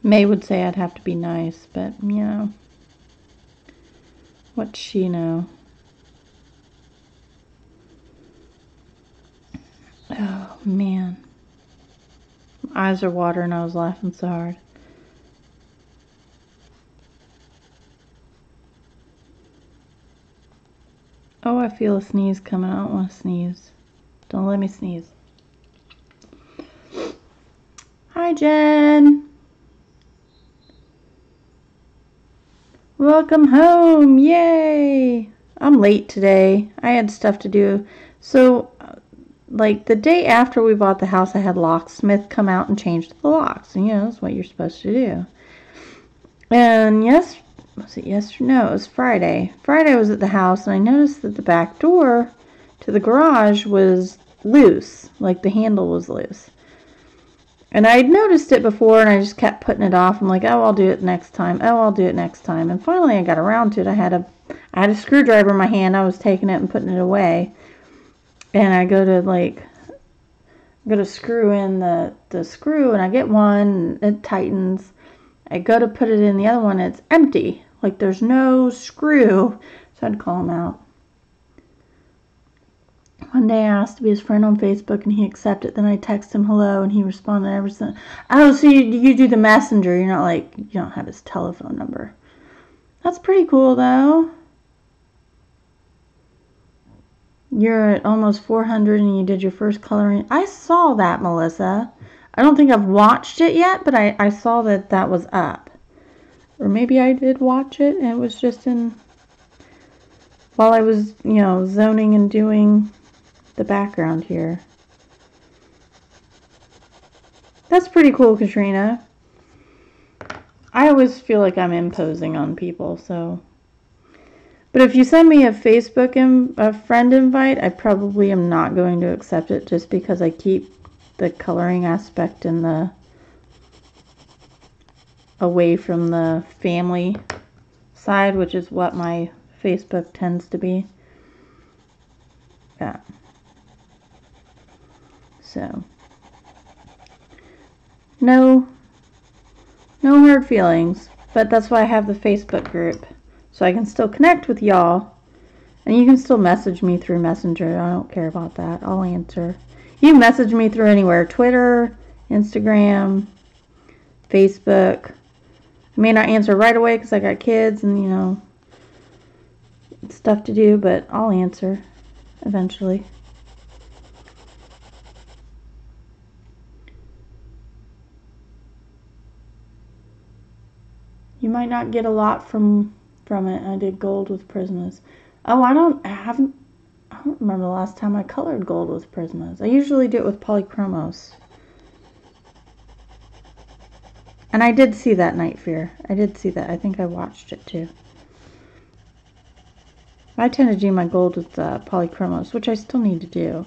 May would say I'd have to be nice, but, you know, what's she know? Oh, man. My eyes are watering. I was laughing so hard. Oh, I feel a sneeze coming. I don't want to sneeze. Don't let me sneeze. Hi, Jen. Welcome home. Yay. I'm late today. I had stuff to do. So, like, the day after we bought the house, I had locksmith come out and change the locks. And, you know, that's what you're supposed to do. And was it yesterday? No, it was Friday. Friday I was at the house, and I noticed that the back door to the garage was loose. Like, the handle was loose. And I'd noticed it before, and I just kept putting it off. I'm like, oh, I'll do it next time. Oh, I'll do it next time. And finally, I got around to it. I had a screwdriver in my hand. I was taking it and putting it away. And I go to screw in the screw, and I get one, and it tightens. I go to put it in the other one, and it's empty. Like, there's no screw. So I'd call him out. One day I asked to be his friend on Facebook, and he accepted. Then I texted him hello, and he responded ever since. Oh, so you do the messenger. You're not like, you don't have his telephone number. That's pretty cool, though. You're at almost 400, and you did your first coloring. I saw that, Melissa. I don't think I've watched it yet, but I saw that was up. Or maybe I did watch it, and it was just while I was, zoning and doing the background here. That's pretty cool, Katrina. I always feel like I'm imposing on people, so. But if you send me a Facebook a friend invite, I probably am not going to accept it, just because I keep the coloring aspect and away from the family side, which is what my Facebook tends to be. Yeah. So, no hard feelings, but that's why I have the Facebook group, so I can still connect with y'all, and you can still message me through Messenger. I don't care about that. I'll answer. You can message me through anywhere: Twitter, Instagram, Facebook. I may not answer right away because I got kids and, stuff to do, but I'll answer eventually. You might not get a lot from it. I did gold with Prismas. Oh, I don't remember the last time I colored gold with Prismas. I usually do it with polychromos. And I did see that Night Fear. I did see that. I think I watched it too. I tend to do my gold with polychromos, which I still need to do.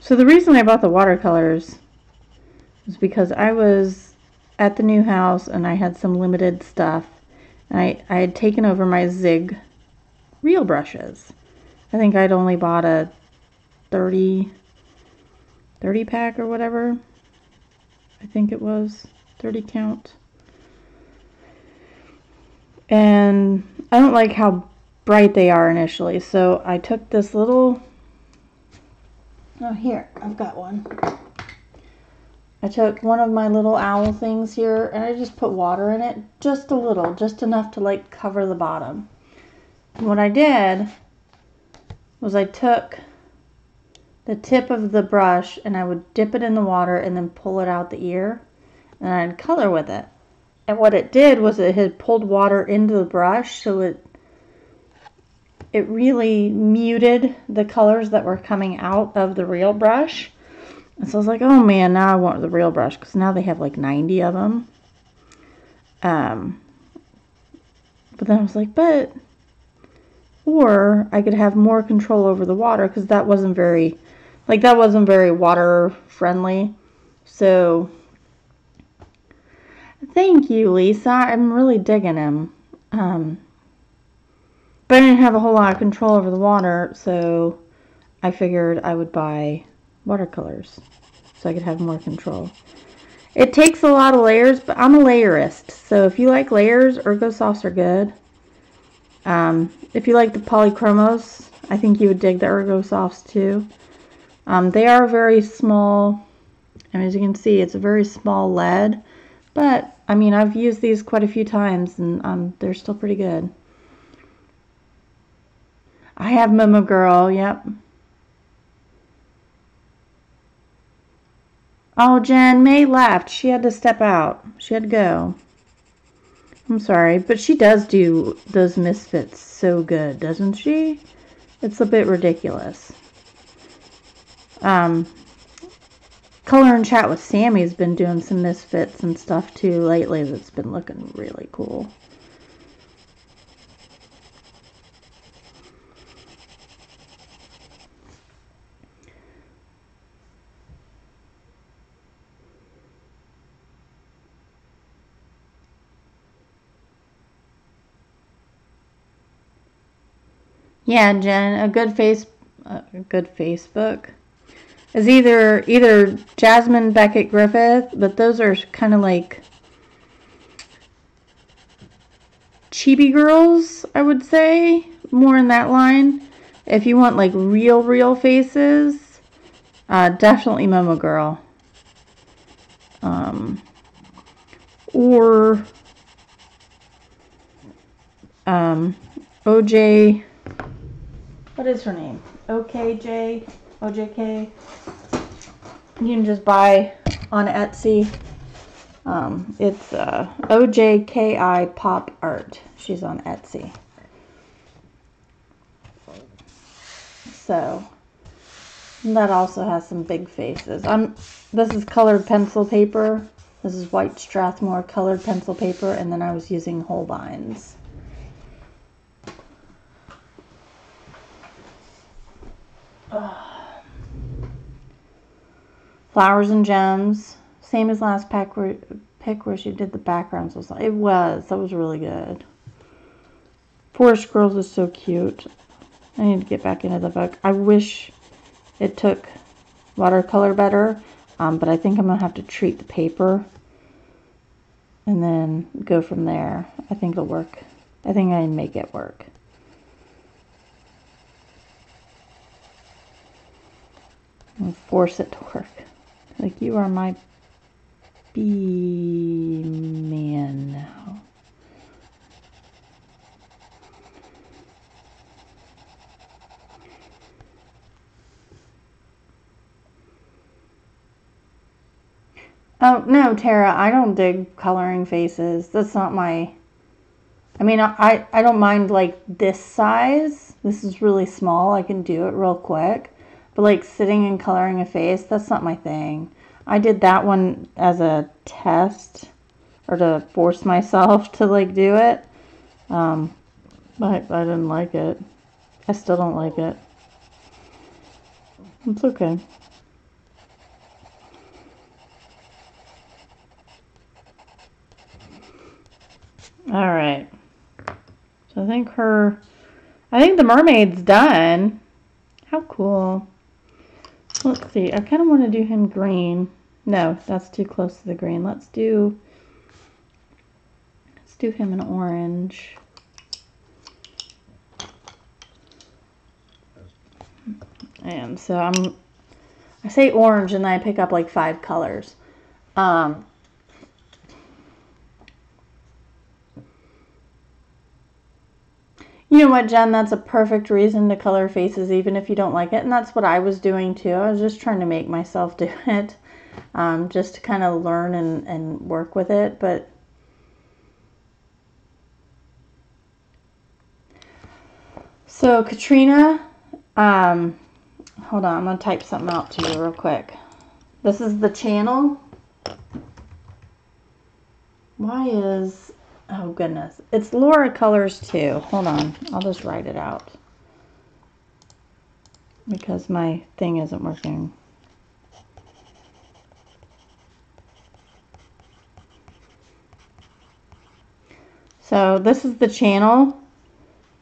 So the reason I bought the watercolors was because I was at the new house and I had some limited stuff. And I had taken over my Zig reel brushes. I think I'd only bought a 30 pack or whatever. I think it was 30 count. And I don't like how bright they are initially. So I took this little... Oh, here, I've got one. I took one of my little owl things here, and I just put water in it, just a little, just enough to like cover the bottom. And what I did was I took the tip of the brush and I would dip it in the water and then pull it out the ear, and I'd color with it. And what it did was it had pulled water into the brush, so it really muted the colors that were coming out of the real brush. And so I was like, oh man, now I want the real brush, because now they have like 90 of them. But then I was like, or I could have more control over the water, because that wasn't very water friendly. So thank you, Lisa. I'm really digging him. But I didn't have a whole lot of control over the water, so I figured I would buy watercolors so I could have more control. It takes a lot of layers, but I'm a layerist, so if you like layers, ERgosofts are good. If you like the polychromos, I think you would dig the ERgosofts too. They are very small, and as you can see, it's a very small lead, but I mean, I've used these quite a few times, and they're still pretty good. I have Momo Girl, yep. Oh, Jen, May left. She had to step out. She had to go. I'm sorry, but she does do those misfits so good, doesn't she? It's a bit ridiculous. Color and Chat with Sammy's been doing some misfits and stuff too lately that's been looking really cool. Yeah, Jen, a good Facebook is either Jasmine Beckett Griffith, but those are kind of like chibi girls, I would say, more in that line. If you want like real faces, definitely Momo Girl. Or OJ, what is her name? OJK. You can just buy on Etsy. It's OJKI Pop Art. She's on Etsy. So that also has some big faces. This is colored pencil paper. This is white Strathmore colored pencil paper, and then I was using Holbein's. Flowers and Gems, same as last pick where she did the backgrounds. That was really good. Forest Girls is so cute. I need to get back into the book. I wish it took watercolor better, but I think I'm gonna have to treat the paper and then go from there. I think it'll work. I think I can make it work. And force it to work. Like, you are my bee man now. Oh, no, Tara, I don't dig coloring faces. That's not my... I mean, I don't mind, like, this size. This is really small. I can do it real quick. But, like, sitting and coloring a face, that's not my thing. I did that one as a test, or to force myself to, like, do it. But I didn't like it. I still don't like it. It's okay. All right. So I think the mermaid's done. How cool. Let's see. I kind of want to do him green. No, that's too close to the green. Let's do him in orange. And so I say orange and then I pick up like 5 colors. You know what, Jen? That's a perfect reason to color faces even if you don't like it. And that's what I was doing too. I was just trying to make myself do it. Just to kind of learn and work with it. But so Katrina, hold on, I'm going to type something out to you real quick. This is the channel. Why is... Oh goodness, it's Laura Colors too. Hold on, I'll just write it out because my thing isn't working. So this is the channel,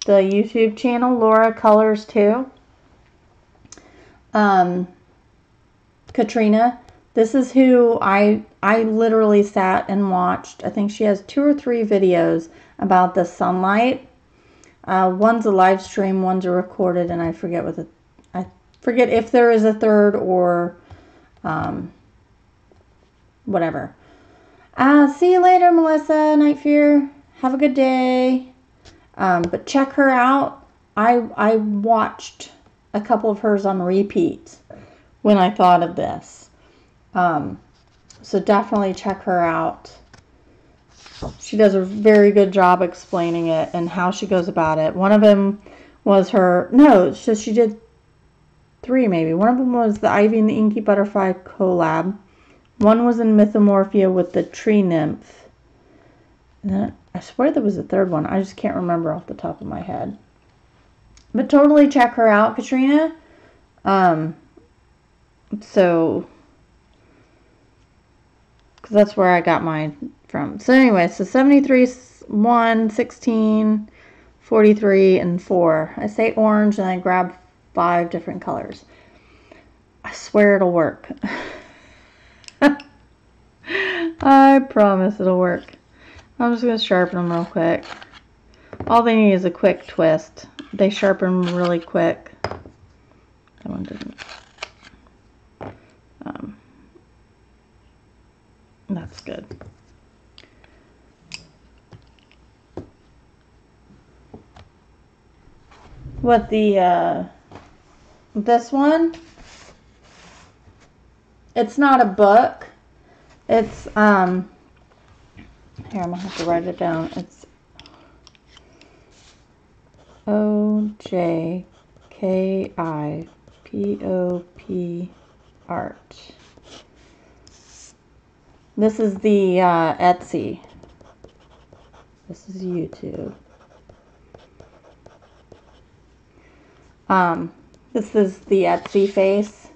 the YouTube channel, Laura Colors too. Katrina, this is who I literally sat and watched. I think she has 2 or 3 videos about the sunlight. One's a live stream, one's a recorded, and I forget if there is a third or whatever. See you later, Melissa, Night Fear. Have a good day. But check her out. I watched a couple of hers on repeat when I thought of this. So definitely check her out. She does a very good job explaining it and how she goes about it. One of them was so she did 3 maybe. One of them was the Ivy and the Inky Butterfly collab. One was in Mythomorphia with the Tree Nymph. And then I swear there was a third one. I just can't remember off the top of my head. But totally check her out, Katrina. So... because that's where I got mine from. So anyway, so 73, 1, 16, 43 and 4. I say orange and I grab 5 different colors. I swear it'll work. I promise it'll work. I'm just going to sharpen them real quick. All they need is a quick twist. They sharpen really quick. That one didn't. That's good. What the, this one, it's not a book. It's, here, I'm gonna have to write it down. It's OJKIPOP art. This is the Etsy. This is YouTube. This is the Etsy face.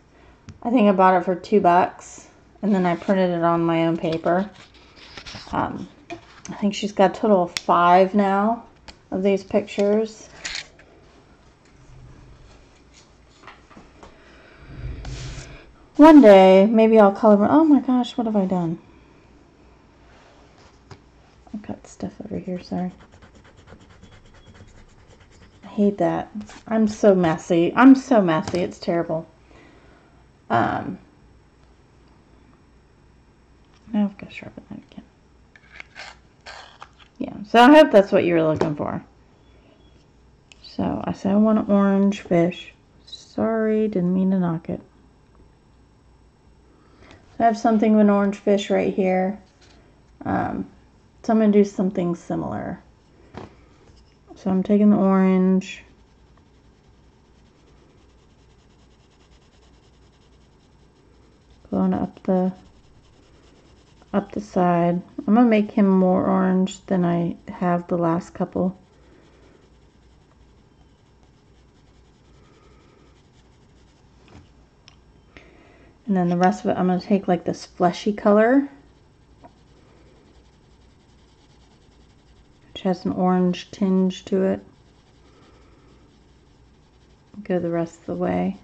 I think I bought it for $2, and then I printed it on my own paper. I think she's got a total of 5 now of these pictures. One day, maybe I'll color. Oh my gosh, what have I done? I've got stuff over here, sorry. I hate that. I'm so messy. I'm so messy. It's terrible. Now I've got to sharpen that again. Yeah, so I hope that's what you were looking for. So I said I want an orange fish. Sorry, didn't mean to knock it. So I have something of an orange fish right here. So I'm going to do something similar. So I'm taking the orange. Going up the side. I'm going to make him more orange than I have the last couple. And then the rest of it, I'm going to take like this fleshy color, which has an orange tinge to it. Go the rest of the way.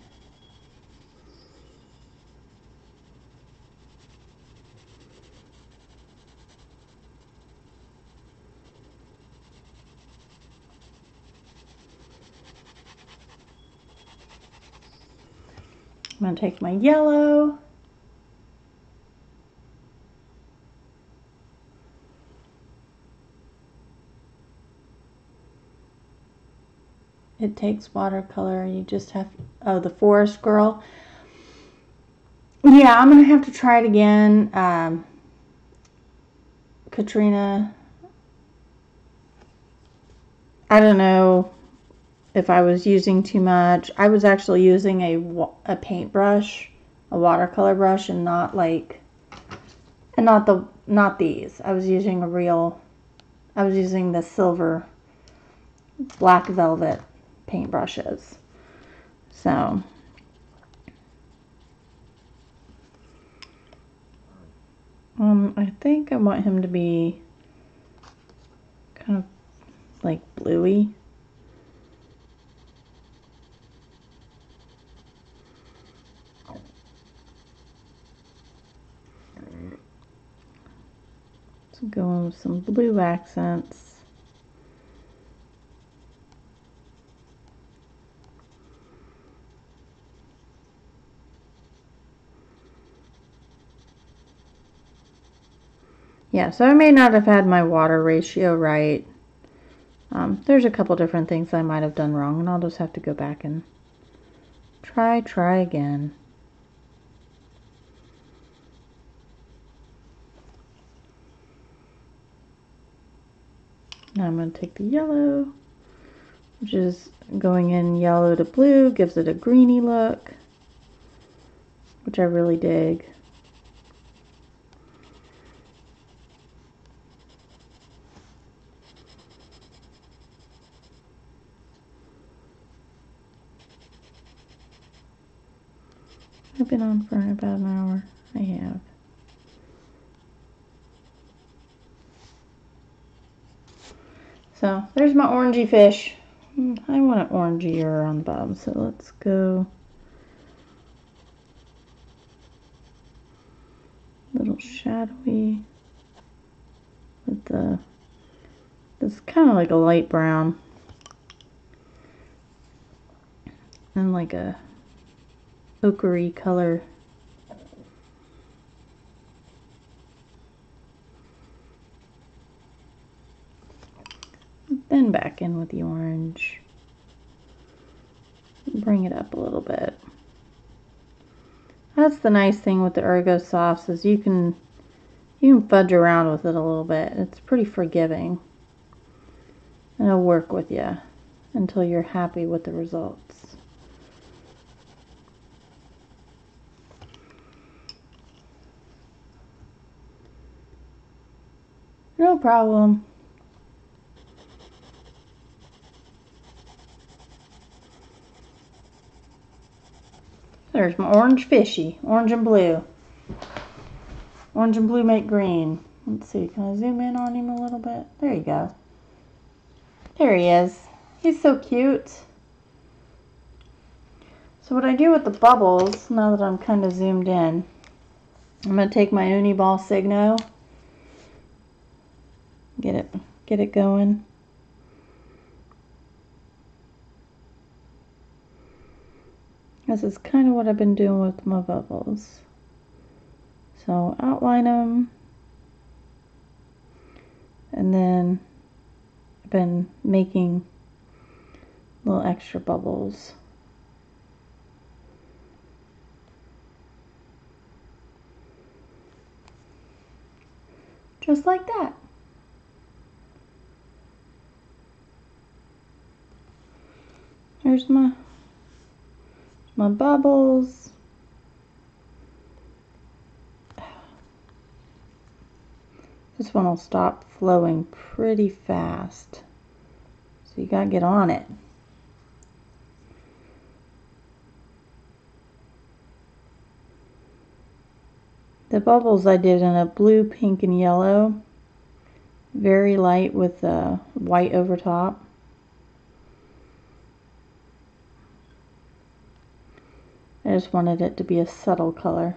I'm going to take my yellow. It takes watercolor. You just have, oh, the Forest Girl. Yeah, I'm going to have to try it again. Katrina, I don't know if I was using too much. I was actually using a paintbrush, a watercolor brush, and not like, and not these. I was using I was using the silver black velvet paintbrushes. So I think I want him to be kind of like bluey. So going with some blue accents. Yeah, so I may not have had my water ratio right. There's a couple different things I might have done wrong, and I'll just have to go back and try again. Now I'm going to take the yellow, which is going in yellow to blue, gives it a greeny look, which I really dig. I've been on for about an hour. I have. So there's my orangey fish. I want it orangier on the bottom, so let's go a little shadowy with the, it's kind of like a light brown and like a ochre color. Then back in with the orange. Bring it up a little bit. That's the nice thing with the ERgosofts is you can fudge around with it a little bit. It's pretty forgiving. And it'll work with you until you're happy with the results. No problem. There's my orange fishy. Orange and blue. Orange and blue make green. Let's see, can I zoom in on him a little bit? There you go. There he is. He's so cute. So what I do with the bubbles, now that I'm kind of zoomed in, I'm going to take my Uniball Signo, get it going. This is kind of what I've been doing with my bubbles. So outline them, and then I've been making little extra bubbles. Just like that. There's my bubbles. This one will stop flowing pretty fast, so you gotta get on it. The bubbles I did in a blue, pink, and yellow, very light with white over top. I just wanted it to be a subtle color.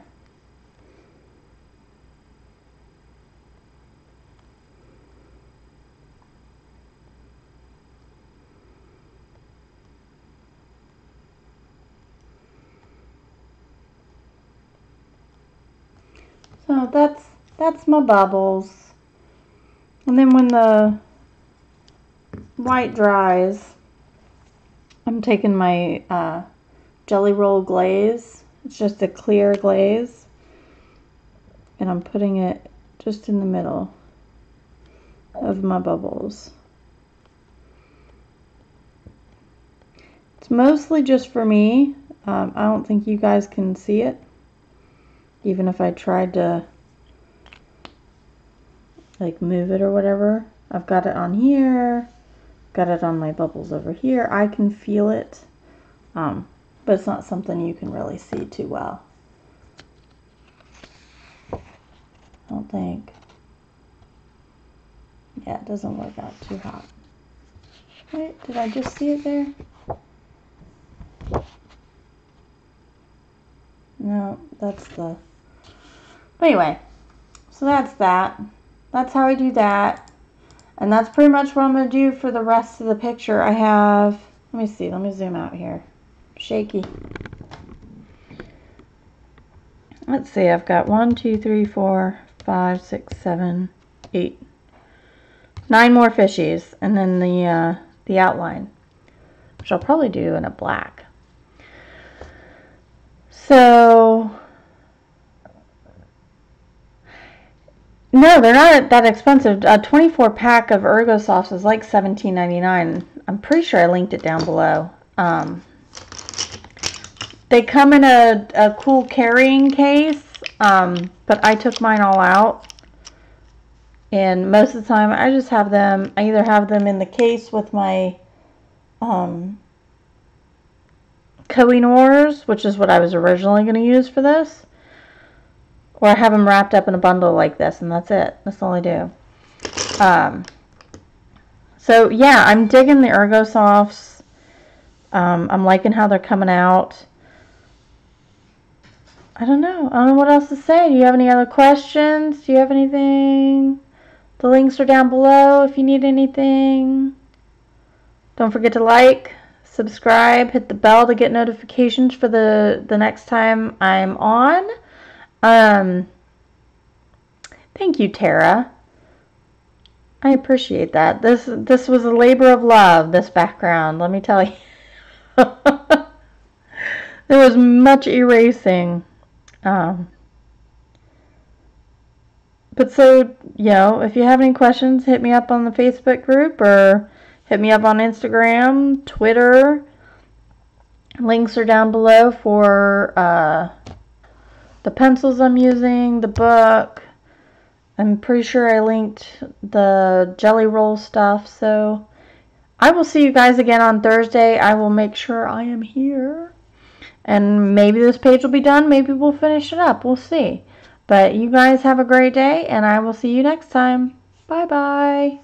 So that's my bubbles. And then when the white dries, I'm taking my Jelly Roll glaze. It's just a clear glaze, and I'm putting it just in the middle of my bubbles. It's mostly just for me. I don't think you guys can see it, even if I tried to like move it or whatever. I've got it on here, got it on my bubbles over here. I can feel it. But it's not something you can really see too well. I don't think. Yeah, it doesn't work out too hot. Wait, did I just see it there? No, that's the... Anyway, so that's that. That's how I do that. And that's pretty much what I'm going to do for the rest of the picture. I have... Let me see, let me zoom out here. Shaky. Let's see, I've got 1, 2, 3, 4, 5, 6, 7, 8, 9 more fishies, and then the outline, which I'll probably do in a black. So no, they're not that expensive. A 24 pack of ERgosofts is like $17.99. I'm pretty sure I linked it down below. They come in a cool carrying case, but I took mine all out. And most of the time I just have them, I either have them in the case with my Kohinoors, which is what I was originally going to use for this, or I have them wrapped up in a bundle like this, and that's it. That's all I do. So yeah, I'm digging the ERgosofts. I'm liking how they're coming out. I don't know what else to say. Do you have any other questions? Do you have anything? The links are down below if you need anything. Don't forget to like, subscribe, hit the bell to get notifications for the next time I'm on. Thank you, Tara. I appreciate that. This was a labor of love, this background, let me tell you. There was much erasing. But so, you know, if you have any questions, hit me up on the Facebook group or hit me up on Instagram, Twitter. Links are down below for the pencils I'm using, the book. I'm pretty sure I linked the jelly roll stuff. So I will see you guys again on Thursday. I will make sure I am here. And maybe this page will be done. Maybe we'll finish it up. We'll see. But you guys have a great day, and I will see you next time. Bye-bye.